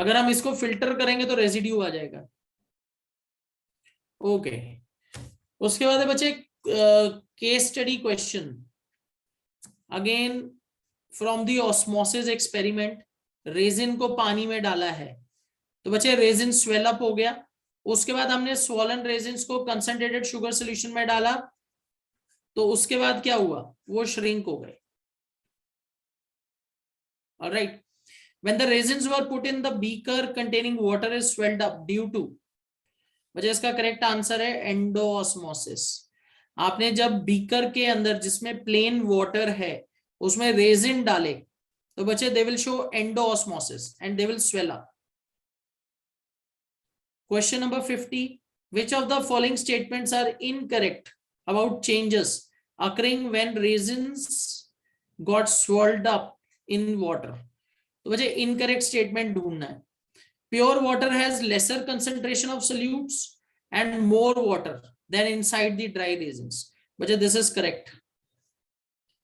अगर हम इसको फिल्टर करेंगे तो रेजिड्यू आ जाएगा. ओके. उसके बाद बच्चे case study question. Again from the osmosis experiment. Resin को पानी में डाला है, तो बच्चे रेजिन स्वेल अप हो गया. उसके बाद हमने स्वॉलन रेजिन्स को कंसंट्रेटेड शुगर सॉल्यूशन में डाला, तो उसके बाद क्या हुआ? वो श्रिंक हो गए. Alright. When the resins were put in the beaker containing water is swelled up due to. बच्चे इसका करेक्ट आंसर है एंडोऑस्मोसिस. आपने जब बीकर के अंदर जिसमें प्लेन वाटर है उसमें रेजिन डाले, तो बच्चे they will show endosmosis and they will swell up. Question number 50. Which of the following statements are incorrect about changes occurring when raisins got swirled up in water? तो बच्चे incorrect statement ढूंढना है. Pure water has lesser concentration of solutes and more water than inside the dry raisins. बच्चे this is correct.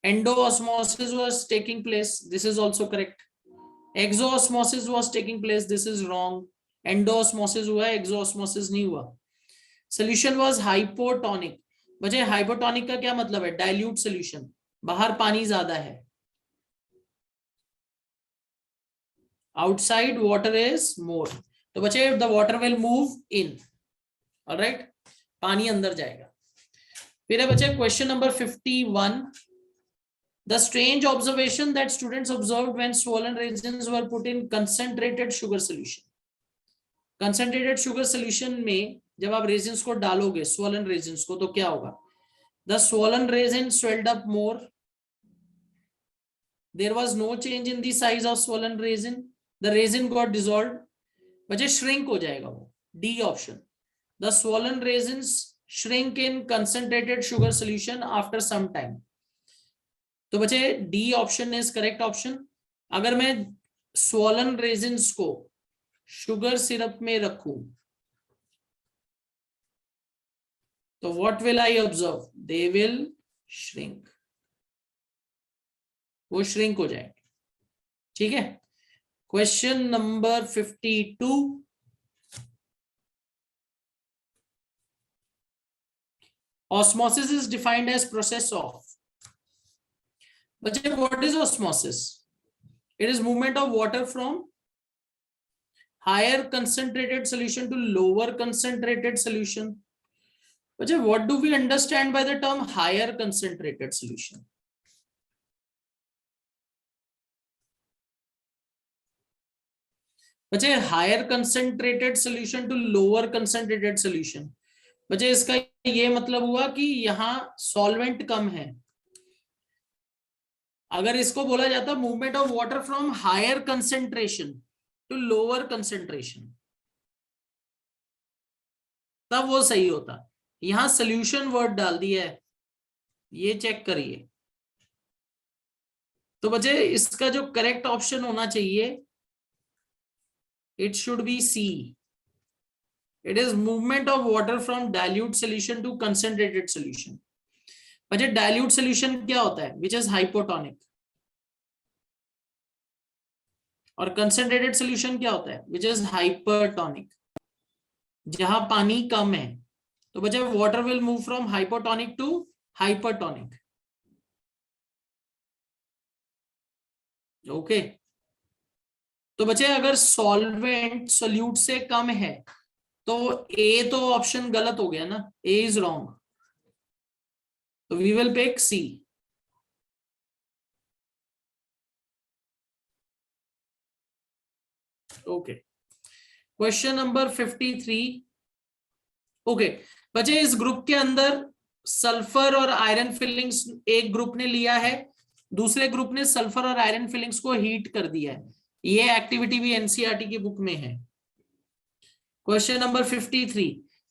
Endoosmosis was taking place. This is also correct. Exoosmosis was taking place. This is wrong. Endoosmosis हुआ, exoosmosis नहीं हुआ. Solution was hypotonic. बच्चे hypotonic का क्या मतलब है? Dilute solution. बाहर पानी ज्यादा है. Outside water is more. तो बच्चे the water will move in. All right. पानी अंदर जाएगा. फिर है बच्चे question number 51. The strange observation that students observed when swollen raisins were put in concentrated sugar solution. Concentrated sugar solution में जब आप रेजिन्स को डालोगे, स्वॉलन रेजिन्स को, तो क्या होगा? The swollen resin swelled up more, there was no change in the size of swollen resin, the resin got dissolved, बचे shrink हो जाएगा वो, D option, the swollen resins shrink in concentrated sugar solution after some time, तो बचे D option is correct option। अगर मैं swollen resins को sugar syrup में रखूं तो what will I observe? They will shrink, वो श्रिंक हो जाएगा। ठीक है, question number 52, osmosis is defined as process of, बच्चे what is osmosis? It is movement of water from higher concentrated solution to lower concentrated solution. बच्चे what do we understand by the term higher concentrated solution? बच्चे higher concentrated solution to lower concentrated solution, बच्चे इसका ये मतलब हुआ कि यहां solvent कम है। अगर इसको बोला जाता movement of water from higher concentration to lower concentration, तब वो सही होता। यहां सोल्यूशन वर्ड डाल दिया है, ये चेक करिए। तो बच्चे इसका जो करेक्ट ऑप्शन होना चाहिए, it should be C. It is movement of water from dilute solution to concentrated solution. बच्चे dilute solution क्या होता है? Which is hypotonic. और concentrated solution क्या होता है? Which is hypertonic. जहां पानी कम है तो बच्चे water will move from hypotonic to hypertonic. Okay. तो बच्चे अगर सॉल्वेंट सोल्यूट से कम है तो ए तो ऑप्शन गलत हो गया ना, ए इज रॉन्ग, तो we will pick C. Okay, question number 53। Okay बच्चे, इस ग्रुप के अंदर सल्फर और आयरन फिलिंग्स एक ग्रुप ने लिया है, दूसरे ग्रुप ने सल्फर और आयरन फिलिंग्स को हीट कर दिया है। ये एक्टिविटी भी एनसीईआरटी की बुक में है। Question number 53,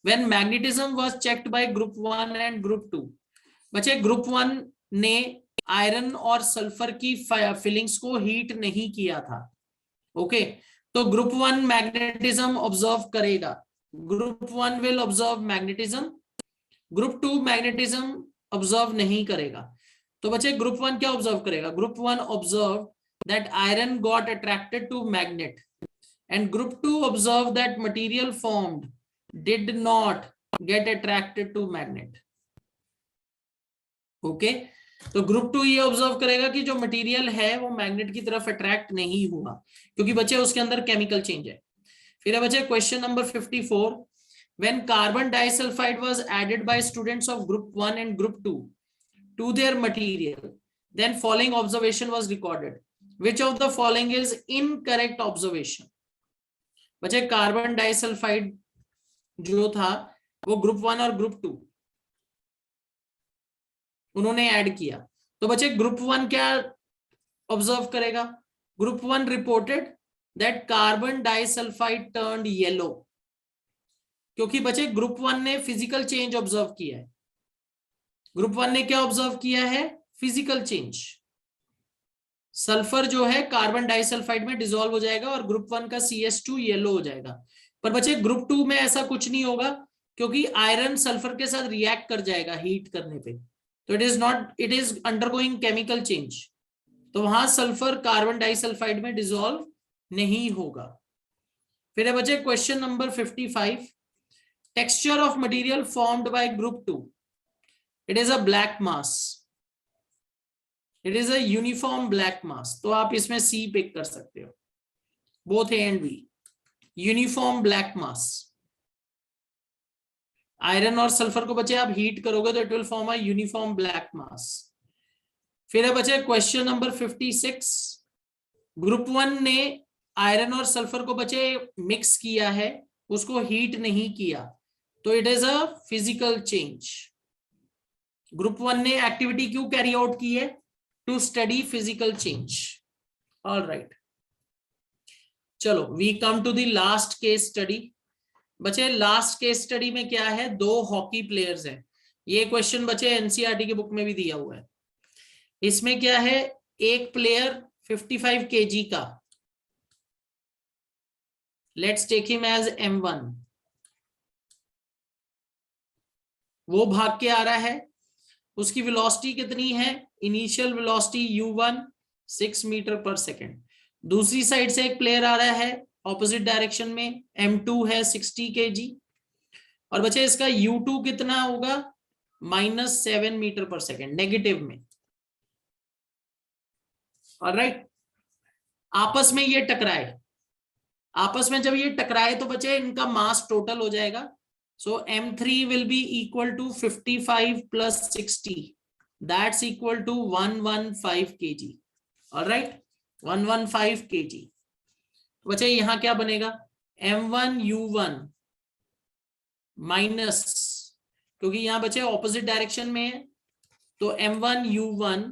when magnetism was checked by group 1 and group 2। बच्चे ग्रुप 1 ने आयरन और सल्फर की फिलिंग्स को हीट नहीं किया था। ओके, तो ग्रुप 1 मैग्नेटिज्म ऑब्जर्व करेगा, group 1 will observe magnetism, group 2 magnetism observe नहीं करेगा। तो बच्चे ग्रुप 1 क्या ऑब्जर्व करेगा? Group 1 observe that iron got attracted to magnet, and group 2 observed that material formed did not get attracted to magnet. Okay, तो group 2 ये observe करेगा कि जो मटेरियल है वो मैग्नेट की तरफ अट्रैक्ट नहीं हुआ, क्योंकि बच्चे उसके अंदर केमिकल चेंज है। फिर है बच्चे question number 54, when carbon disulfide was added by students of group 1 and group 2 to their material, then following observation was recorded. Which of the following is incorrect observation? बच्चे कार्बन डाइसल्फाइड जो था वो group 1 और group 2 उन्होंने add किया, तो बच्चे group 1 क्या ऑब्जर्व करेगा? Group 1 reported that carbon disulphide turned yellow, क्योंकि बच्चे ग्रुप 1 ने फिजिकल चेंज ऑब्जर्व किया है। ग्रुप 1 ने क्या ऑब्जर्व किया है? Physical change. सल्फर जो है कार्बन डाइसल्फाइड में डिसॉल्व हो जाएगा और ग्रुप 1 का CS2 येलो हो जाएगा। पर बच्चे ग्रुप 2 में ऐसा कुछ नहीं होगा, क्योंकि आयरन सल्फर के साथ रिएक्ट कर जाएगा हीट करने पे, तो it is undergoing chemical change, तो वहां सल्फर कार्बन डाइसल्फाइड में डिसॉल्व नहीं होगा। फिर है बच्चे question number 55, texture of material formed by group 2, it is a black mass, it is a uniform black mass. तो आप इसमें सी पिक कर सकते हो, both A and B, uniform black mass. Iron और सल्फर को बच्चे आप हीट करोगे तो it will form a uniform black मास। फिर है बच्चे क्वेश्चन नंबर 56, ग्रुप 1 ने आयरन और सल्फर को बच्चे मिक्स किया है, उसको हीट नहीं किया, तो it is a physical change. Group 1 ने एक्टिविटी क्यों कैरी आउट की है? To study physical change. All right, चलो we come to the last case study. बचे लास्ट केस स्टडी में क्या है, 2 हॉकी प्लेयर्स हैं। ये क्वेश्चन बचे एनसीईआरटी की बुक में भी दिया हुआ है। इसमें क्या है, एक प्लेयर 55 केजी का, let's take him as M1, वो भाग के आ रहा है। उसकी वेलोसिटी कितनी है? Initial velocity U1 6 metre per second. दूसरी साइड से एक प्लेयर आ रहा है ऑपोजिट डायरेक्शन में, M2 है 60 kg, और बचे इसका U2 कितना होगा? -7 मीटर पर सेकेंड, नेगेटिव में। ऑलराइट, आपस में ये टकराए। आपस में जब ये टकराए तो बचे इनका मास टोटल हो जाएगा। So M3 will be equal to 55 plus 60, that's equal to 115 kg। Alright, 115 kg। बचे यहां क्या बनेगा? M1U1 माइनस, क्योंकि यहां बचे ऑपोजिट डायरेक्शन में है, तो M1U1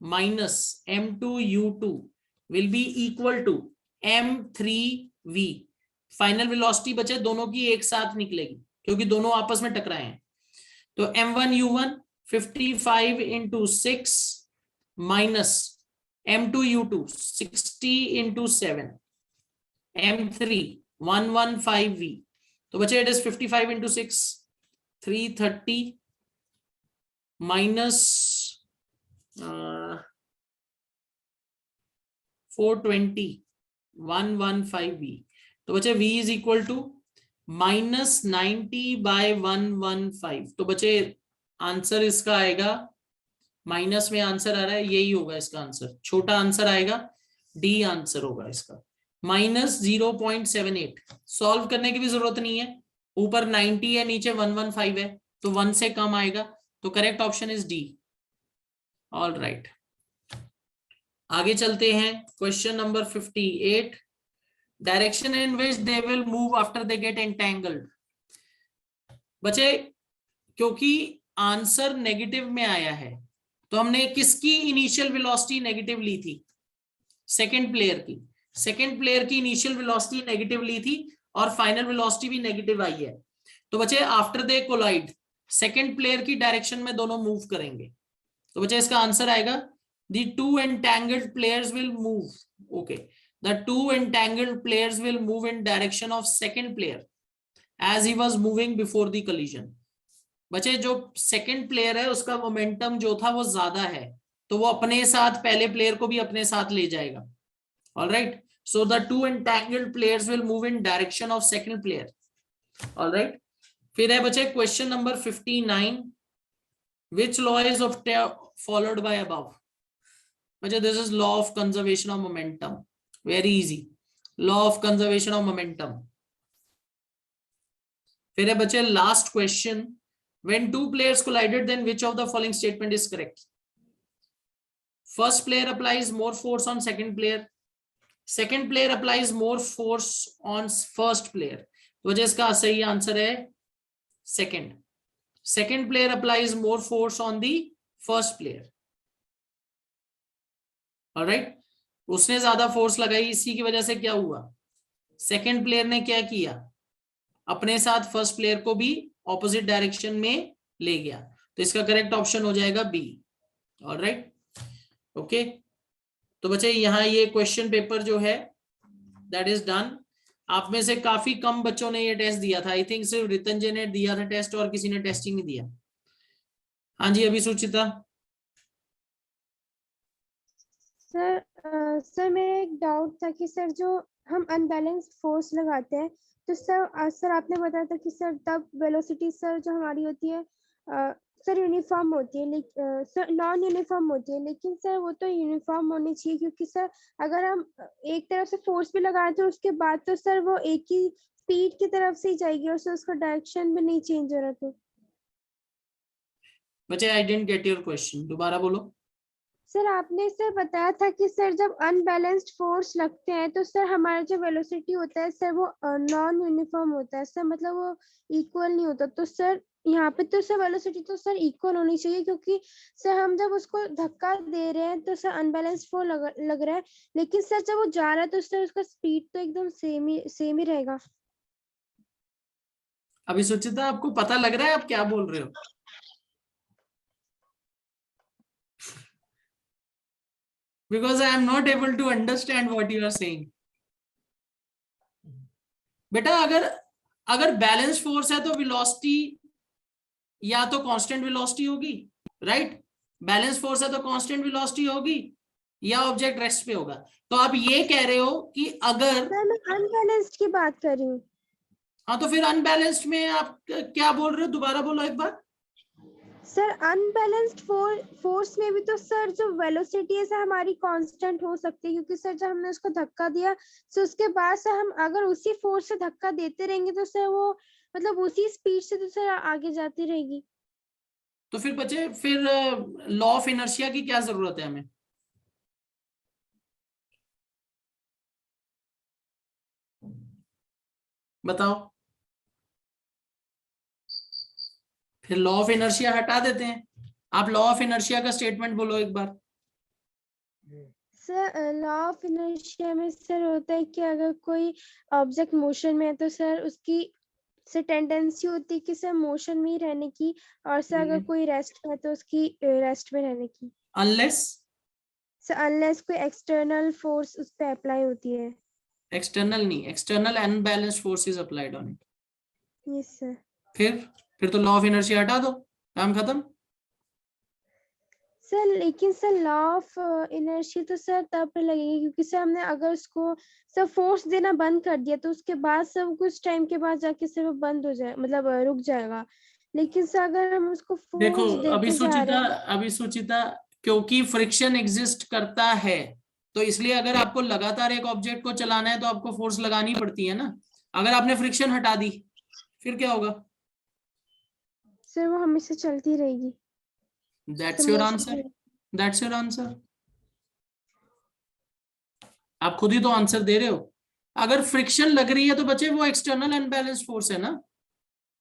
minus M2U2 will be equal to M3V। Final velocity बचे दोनों की एक साथ निकलेगी क्योंकि दोनों आपस में टकराए हैं। तो M1U1 55 into 6 minus M2U2 60 into 7, M3 115V। तो बचे it is 55 into 6 330 minus 420 115V। तो बचे V इज इक्वल टू -90/115। तो बचे आंसर इसका आएगा, माइनस में आंसर आ रहा है, यही होगा इसका आंसर। छोटा आंसर आएगा, डी आंसर होगा इसका, -0.78। सॉल्व करने की भी जरूरत नहीं है, ऊपर 90 है नीचे 115 है, तो 1 से कम आएगा। तो correct option is D. All right, आगे चलते हैं। Question number 58, direction in which they will move after they get entangled. बचे क्योंकि आंसर नेगेटिव में आया है, तो हमने किसकी इनिशियल वेलोसिटी नेगेटिव ली थी? सेकंड प्लेयर की। सेकंड प्लेयर की इनिशियल वेलोसिटी नेगेटिव ली थी और फाइनल वेलोसिटी भी नेगेटिव आई है। तो बचे after they collide, second player की डायरेक्शन में दोनों मूव करेंगे। तो बचे इसका आंसर आएगा the two entangled players will move. Okay, the two entangled players will move in direction of second player as he was moving before the collision. बचे जो सेकंड प्लेयर है उसका मोमेंटम जो था वो ज्यादा है, तो वो अपने साथ पहले प्लेयर को भी अपने साथ ले जाएगा। Alright, so the two entangled players will move in direction of second player. Alright, फिर है बचे question number 59, which law is of followed by above? This is law of conservation of momentum. Very easy. Law of conservation of momentum. फिर है बचे last question, when two players collided then which of the following statement is correct? First player applies more force on second player, second player applies more force on first player। तो वजह इसका सही answer है second. second player applies more force on the first player। Alright, उसने ज्यादा force लगाई, इसी की वजह से क्या हुआ, सेकंड प्लेयर ने क्या किया, अपने साथ फर्स्ट प्लेयर को भी ऑपोजिट डायरेक्शन में ले गया। तो इसका करेक्ट ऑप्शन हो जाएगा बी। ऑलराइट, ओके, तो बच्चे यहाँ ये क्वेश्चन पेपर जो है दैट इज डन। आप में से काफी कम बच्चों ने ये टेस्ट दिया था, आई थिंक सिर्फ रितंजय ने दिया था टेस्ट और किसी ने टेस्ट ही नहीं दिया। हाँ जी, अभी सुचिता। सर मेरा एक डाउट था कि सर जो हम अनबैलेंस्ड फोर्स लगाते हैं तो सर आपने बताया था कि सर तब वेलोसिटी सर जो हमारी होती है सर यूनिफॉर्म होती है, लेकिन सर नॉन यूनिफॉर्म होती है, लेकिन सर वो तो यूनिफॉर्म होनी चाहिए क्योंकि सर अगर हम एक तरफ से फोर्स भी लगाए तो उसके बाद तो सर वो एक ही स्पीड की तरफ से ही जाएगी और सर उसका डायरेक्शन भी नहीं चेंज हो रहा। तो बच्चे I didn't get your question, दोबारा बोलो। सर आपने सर बताया था कि सर जब अनबैलेंस्ड फोर्स लगते हैं तो सर हमारा जो वेलोसिटी होता है सर वो नॉन यूनिफॉर्म होता है सर, मतलब वो इक्वल नहीं होता। तो सर यहाँ पे तो सर वेलोसिटी तो सर इक्वल होनी चाहिए, क्योंकि सर हम जब उसको धक्का दे रहे हैं तो सर अनबैलेंस्ड फोर्स लग रहा है, लेकिन सर जब वो जा रहा है तो सर उसका स्पीड तो एकदम सेम ही रहेगा। अभी सुचिता आपको पता लग रहा है आप क्या बोल रहे हो? Because I am not able to understand what you are saying. बेटा अगर बैलेंस फोर्स है तो वेलोसिटी या तो कांस्टेंट वेलोसिटी होगी, राइट? बैलेंस फोर्स है तो कांस्टेंट वेलोसिटी होगी या ऑब्जेक्ट रेस्ट पे होगा। तो आप ये कह रहे हो कि अगर सर मैं अनबैलेंस्ड की बात कर रही हूँ। हाँ, तो फिर अनबैलेंस्ड में आप क्या बोल रहे हो? दोबारा बोलो एक बार। सर अनबैलेंस्ड फोर्स में भी तो सर जो वेलोसिटी है सर हमारी कांस्टेंट हो सकती है, क्योंकि सर जब हमने उसको धक्का दिया तो उसके बाद सर हम अगर उसी फोर्स से धक्का देते रहेंगे तो सर वो मतलब उसी स्पीड से तो सर आगे जाती रहेगी। तो फिर बच्चे फिर लॉ ऑफ इनर्शिया की क्या जरूरत है हमें? बताओ। फिर लॉ ऑफ इनर्शिया हटा देते हैं। आप लॉ ऑफ इनर्शिया का स्टेटमेंट बोलो एक बार। सर लॉ ऑफ इनर्शिया में सर होता है कि अगर कोई ऑब्जेक्ट मोशन में है तो सर उसकी सर टेंडेंसी होती है कि सर मोशन में ही रहने की, और सर अगर कोई रेस्ट में है तो उसकी रेस्ट में रहने की, अनलेस सर अनलेस कोई एक्सटर्नल फोर्स उस पर अप्लाई होती है। एक्सटर्नल नहीं, external unbalanced force is applied on it. Yes sir. फिर तो लॉ ऑफ इनर्शिया हटा दो, काम खत्म। सर लेकिन सर लॉ ऑफ इनर्शिया तो सर तब पे लगेगी क्योंकि सर हमने अगर उसको सर फोर्स देना बंद कर दिया तो उसके बाद सर कुछ टाइम के बाद जाके सर वो बंद हो जाए, मतलब रुक जाएगा। लेकिन सर अगर हम उसको देखो फोर्स देते जा रहे हैं। अभी सुचिता, क्योंकि फ्रिक्शन एग्जिस्ट करता है तो इसलिए अगर आपको लगातार एक ऑब्जेक्ट को चलाना है तो आपको फोर्स लगानी पड़ती है ना। अगर आपने फ्रिक्शन हटा दी फिर क्या होगा? सर वो हमेशा चलती रहेगी। That's sir your motion answer, that's your answer. आप खुद ही तो आंसर दे रहे हो। अगर फ्रिक्शन लग रही है तो बच्चे वो एक्सटर्नल अनबैलेंस्ड फोर्स है ना,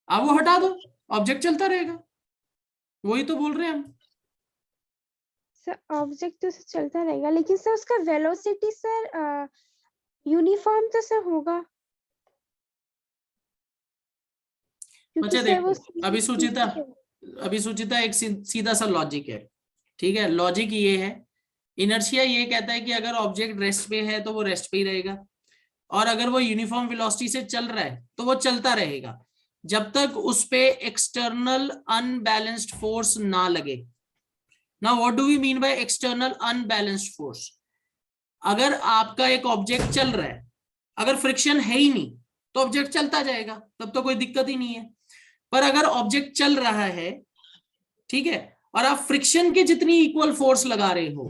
आप वो हटा दो, ऑब्जेक्ट चलता रहेगा। वही तो बोल रहे हैं हम। सर ऑब्जेक्ट तो सर चलता रहेगा, लेकिन सर उसका वेलोसिटी सर यूनिफॉर्म तो सर होगा, क्योंकि बच्चे सर वो देखो, अभी सुचिता एक सीधा सा लॉजिक है, ठीक है? लॉजिक ये है, इनर्शिया ये कहता है कि अगर ऑब्जेक्ट रेस्ट पे है तो वो रेस्ट पे ही रहेगा, और अगर वो यूनिफॉर्म वेलोसिटी से चल रहा है तो वो चलता रहेगा जब तक उस पे एक्सटर्नल अनबैलेंस्ड फोर्स ना लगे। Now what do we mean by external unbalanced force? अगर आपका एक ऑब्जेक्ट चल रहा है, अगर फ्रिक्शन है ही नहीं तो ऑब्जेक्ट चलता जाएगा, तब तो कोई दिक्कत ही नहीं है। पर अगर ऑब्जेक्ट चल रहा है, ठीक है, और आप फ्रिक्शन की जितनी इक्वल फोर्स लगा रहे हो,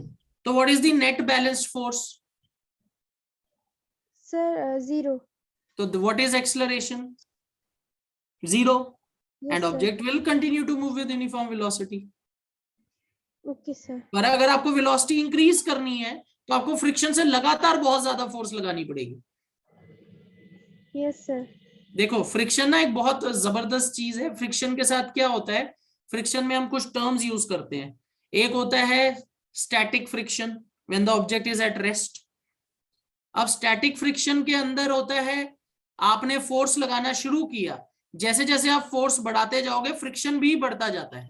तो what is the net balanced force? Sir zero. तो what is acceleration? Zero. Yes and sir. Object will continue to move with uniform velocity. Okay sir. पर अगर आपको वेलोसिटी इंक्रीज करनी है तो आपको फ्रिक्शन से लगातार बहुत ज्यादा फोर्स लगानी पड़ेगी। Yes sir. देखो, फ्रिक्शन ना एक बहुत जबरदस्त चीज है। फ्रिक्शन के साथ क्या होता है, फ्रिक्शन में हम कुछ टर्म्स यूज करते हैं। एक होता है static friction, when the object is at rest. अब स्टैटिक फ्रिक्शन के अंदर होता है, आपने फोर्स लगाना शुरू किया, जैसे जैसे आप फोर्स बढ़ाते जाओगे फ्रिक्शन भी बढ़ता जाता है,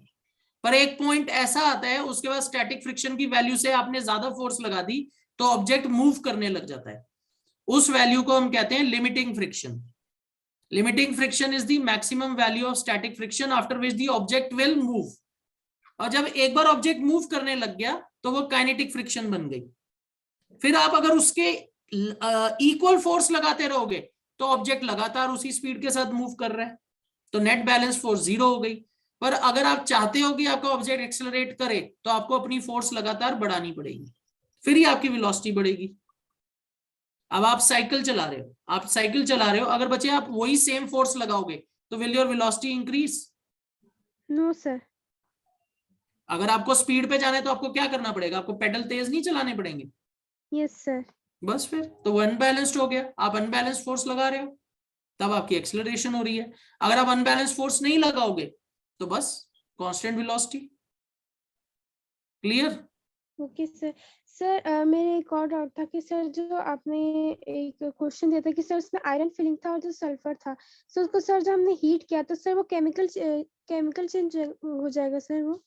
पर एक पॉइंट ऐसा आता है उसके बाद स्टैटिक फ्रिक्शन की वैल्यू से आपने ज्यादा फोर्स लगा दी तो ऑब्जेक्ट मूव करने लग जाता है। उस वैल्यू को हम कहते हैं limiting friction. Limiting friction is the maximum value of static friction after which the object will move. और जब एक बार ऑब्जेक्ट मूव करने लग गया तो वो काइनेटिक फ्रिक्शन बन गई। फिर आप अगर उसके इक्वल फोर्स लगाते रहोगे तो ऑब्जेक्ट लगातार उसी स्पीड के साथ मूव कर रहा है, तो नेट बैलेंस फोर्स जीरो हो गई। पर अगर आप चाहते हो कि आपका ऑब्जेक्ट एक्सेलरेट करे तो आपको अपनी फोर्स लगातार बढ़ानी पड़ेगी, फिर ही आपकी वेलोसिटी बढ़ेगी। अब आप साइकिल चला रहे हो, अगर बच्चे आप वही सेम फोर्स लगाओगे तो will your velocity increase? No sir. अगर आपको स्पीड पे जाना है तो आपको क्या करना पड़ेगा, आपको पेडल तेज नहीं चलाने पड़ेंगे। Yes sir. बस फिर तो वो अनबैलेंस्ड हो गया, आप अनबैलेंस्ड फोर्स लगा रहे हो, तब आपकी एक्सेलरेशन हो रही है। अगर आप अनबैलेंस्ड फोर्स नहीं लगाओगे तो बस constant velocity. Clear? Okay sir. Sir मेरे एक और डाउट था कि सर जो आपने एक क्वेश्चन दिया था कि सर उसमें आयरन फिलिंग था और जो सल्फर था, सर उसको सर जब हमने हीट किया तो सर वो केमिकल चेंज हो जाएगा सर वो?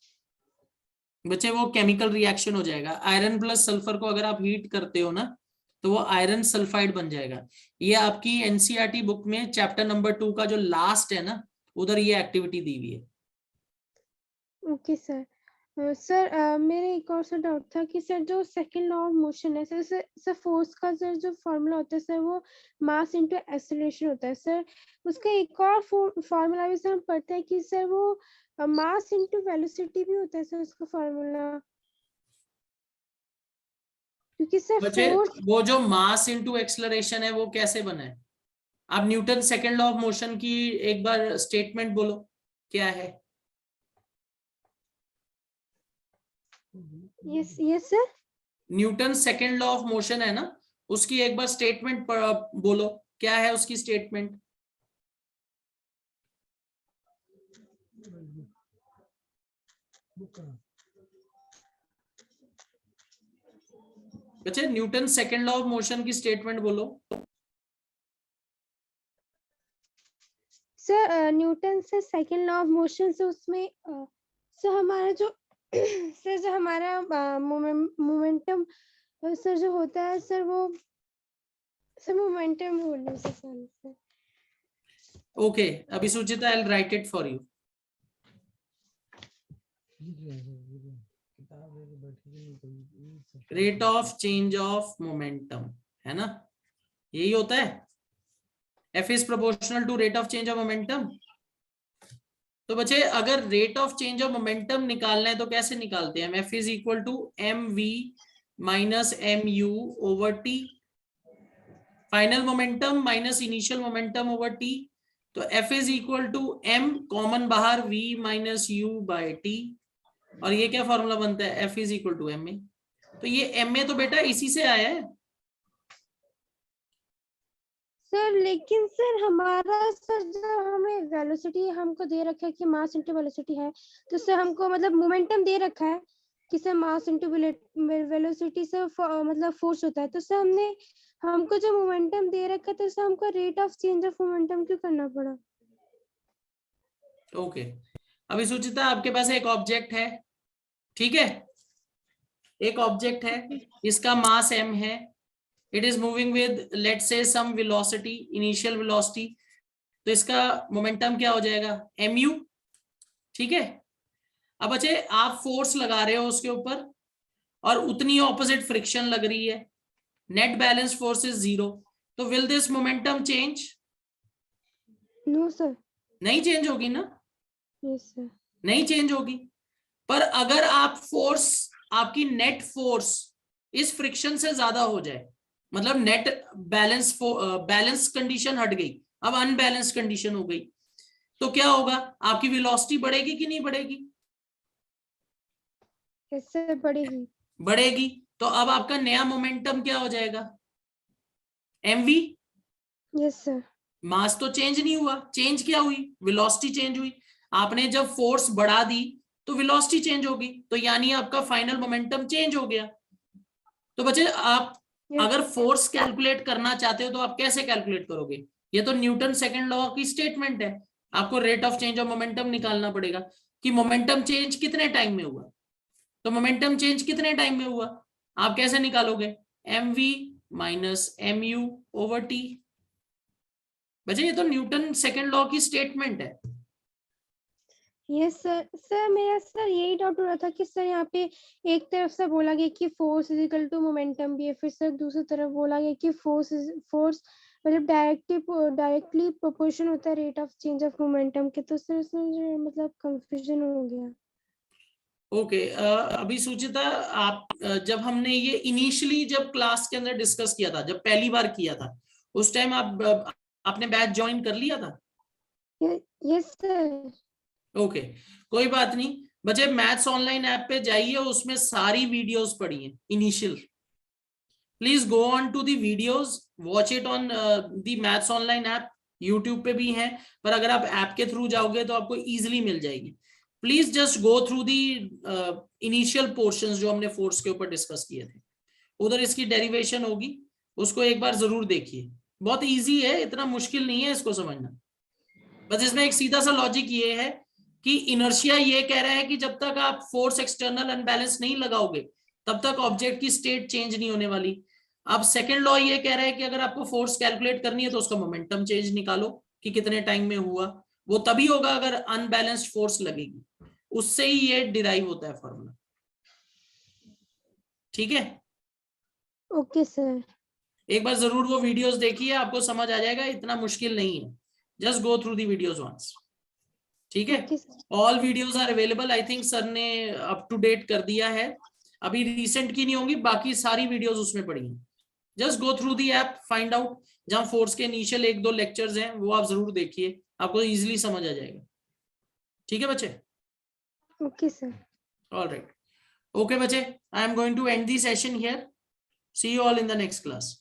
बच्चे वो केमिकल रिएक्शन हो जाएगा, आयरन प्लस सल्फर को अगर आप हीट करते हो ना तो वो आयरन सल्फाइड बन जाएगा। ये आपकी एनसीईआरटी बुक में चैप्टर नंबर 2 का जो लास्ट है ना, उधर ये एक्टिविटी दी हुई है। Okay sir. सर मेरे एक और सर डाउट था कि सर जो सेकंड लॉ ऑफ मोशन है सर फोर्स का सर जो फॉर्मूला होता है सर वो मास इनटू एक्सेलरेशन होता है सर। उसका एक और फॉर्मूला भी सर हम पढ़ते हैं कि सर वो मास इनटू वेलोसिटी भी होता है सर उसका फॉर्मूला, क्योंकि सर बच्चे फोर्स। वो जो मास इनटू एक्सेलरेशन है वो कैसे बना है? आप Newton second law of motion की एक बार स्टेटमेंट बोलो, क्या है? Yes yes sir. Newton second law of motion है ना, उसकी एक बार स्टेटमेंट बोलो, क्या है उसकी स्टेटमेंट? बच्चे Newton second law of motion की स्टेटमेंट बोलो। सर न्यूटन से सेकंड लॉ ऑफ मोशन से उसमें सर हमारा जो सर जो हमारा मोमेंटम सर जो होता है सर वो सर मोमेंटम बोलने से सर। ओके, अभी Suchita, I will write it for you. Rate of change of momentum, है ना, यही होता है। F is proportional to rate of change of momentum। तो बच्चे अगर rate of change of momentum निकालना है तो कैसे निकालते हैं हम? F is equal to mv minus mu over t, final momentum minus initial momentum over t। तो F is equal to m, common बाहर, v minus u by t, और ये क्या फॉर्मूला बनता है? F is equal to ma। तो ये ma तो बेटा इसी से आया है। सर लेकिन सर हमारा सर जो हमें वेलोसिटी हमको दे रखा है कि मास इनटू वेलोसिटी है, तो सर हमको मतलब मोमेंटम दे रखा है कि सर मास इनटू वेलोसिटी से मतलब फोर्स होता है, तो सर हमको जो मोमेंटम दे रखा है तो सर हमको rate of change of momentum क्यों करना पड़ा? ओके, अभी सुचिता आपके पास एक ऑब्जेक्ट है, ठीक है, एक ऑब्जेक्ट है, इसका मास m है, it is moving with let's say some velocity, initial velocity, तो इसका मोमेंटम क्या हो जाएगा? mu। ठीक है, अब बच्चे आप फोर्स लगा रहे हो उसके ऊपर और उतनी ऑपोजिट फ्रिक्शन लग रही है, नेट बैलेंस फोर्स इज 0, तो will this momentum change? No sir. नहीं चेंज होगी ना, यस सर। नहीं चेंज होगी। पर अगर आप फोर्स, आपकी नेट फोर्स इस फ्रिक्शन से ज्यादा हो जाए, मतलब नेट बैलेंस कंडीशन हट गई, अब अनबैलेंस कंडीशन हो गई, तो क्या होगा? आपकी वेलोसिटी बढ़ेगी कि नहीं बढ़ेगी? यस सर बढ़ेगी। बढ़ेगी। तो अब आपका नया मोमेंटम क्या हो जाएगा? mv। Yes sir. मास तो चेंज नहीं हुआ, चेंज क्या हुई? वेलोसिटी चेंज हुई। आपने जब फोर्स बढ़ा दी तो वेलोसिटी चेंज होगी, तो यानी आपका फाइनल मोमेंटम चेंज हो गया। तो बच्चे आप अगर फोर्स कैलकुलेट करना चाहते हो तो आप कैसे कैलकुलेट करोगे? ये तो न्यूटन सेकंड लॉ की स्टेटमेंट है, आपको rate of change of momentum निकालना पड़ेगा कि मोमेंटम चेंज कितने टाइम में हुआ। तो मोमेंटम चेंज कितने टाइम में हुआ आप कैसे निकालोगे? mv minus mu over t। बच्चे ये तो न्यूटन सेकंड लॉ की स्टेटमेंट है। Yes sir. सर मेरा सर यही डाउट हो रहा था कि सर यहाँ पे एक तरफ से बोला गया कि force is equal to momentum भी है, फिर सर दूसरी तरफ बोला गया कि फोर्स मतलब डायरेक्टली प्रोपोर्शन होता है rate of change of momentum के, तो सर इसमें मुझे मतलब कंफ्यूजन हो गया। ओके, अभी सुचिता आप जब हमने ये इनिशियली जब क्लास के अंदर डिस्कस किया था, जब पहली बार किया था, उस टाइम आपने बैच ज्वाइन कर लिया था? Yes sir. ओके, कोई बात नहीं, बच्चे मैथ्स ऑनलाइन ऐप पे जाइए, उसमें सारी वीडियोस पड़ी हैं initial. Please go on to the videos, watch it on the maths online app. YouTube पे भी है, पर अगर आप ऐप के थ्रू जाओगे तो आपको इजीली मिल जाएगी। Please just go through the initial portions जो हमने फोर्स के ऊपर डिस्कस किए थे, उधर इसकी डेरिवेशन होगी, उसको एक बार जरूर देखिए। बहुत इजी है, इतना मुश्किल नहीं है इसको समझना। बस इसमें एक सीधा सा लॉजिक ये है कि इनर्शिया ये कह रहा है कि जब तक आप फोर्स एक्सटर्नल अनबैलेंस नहीं लगाओगे तब तक ऑब्जेक्ट की स्टेट चेंज नहीं होने वाली। अब सेकंड लॉ ये कह रहा है कि अगर आपको फोर्स कैलकुलेट करनी है तो उसका मोमेंटम चेंज निकालो कि कितने टाइम में हुआ। वो तभी होगा अगर अनबैलेंस्ड फोर्स लगेगी, उससे ही ये डिराइव होता है फॉर्मूला। ठीक है, ओके सर। एक बार जरूर वो वीडियोस देखिए, आपको समझ आ जाएगा, इतना मुश्किल नहीं है। Just go through the videos once. ठीक है, okay sir. All videos are available. I think sir ने अप टू डेट कर दिया है, अभी रिसेंट की नहीं होंगी, बाकी सारी वीडियोस उसमें पड़ी हैं। जस्ट गो थ्रू दी ऐप, फाइंड आउट। जहां फोर्स के इनिशियल 1-2 लेक्चर्स हैं वो आप जरूर देखिए, आपको इजीली समझ आ जाएगा। ठीक है बच्चे, okay sir. All right, okay बच्चे, I am going to end the session here. See you all in the next class.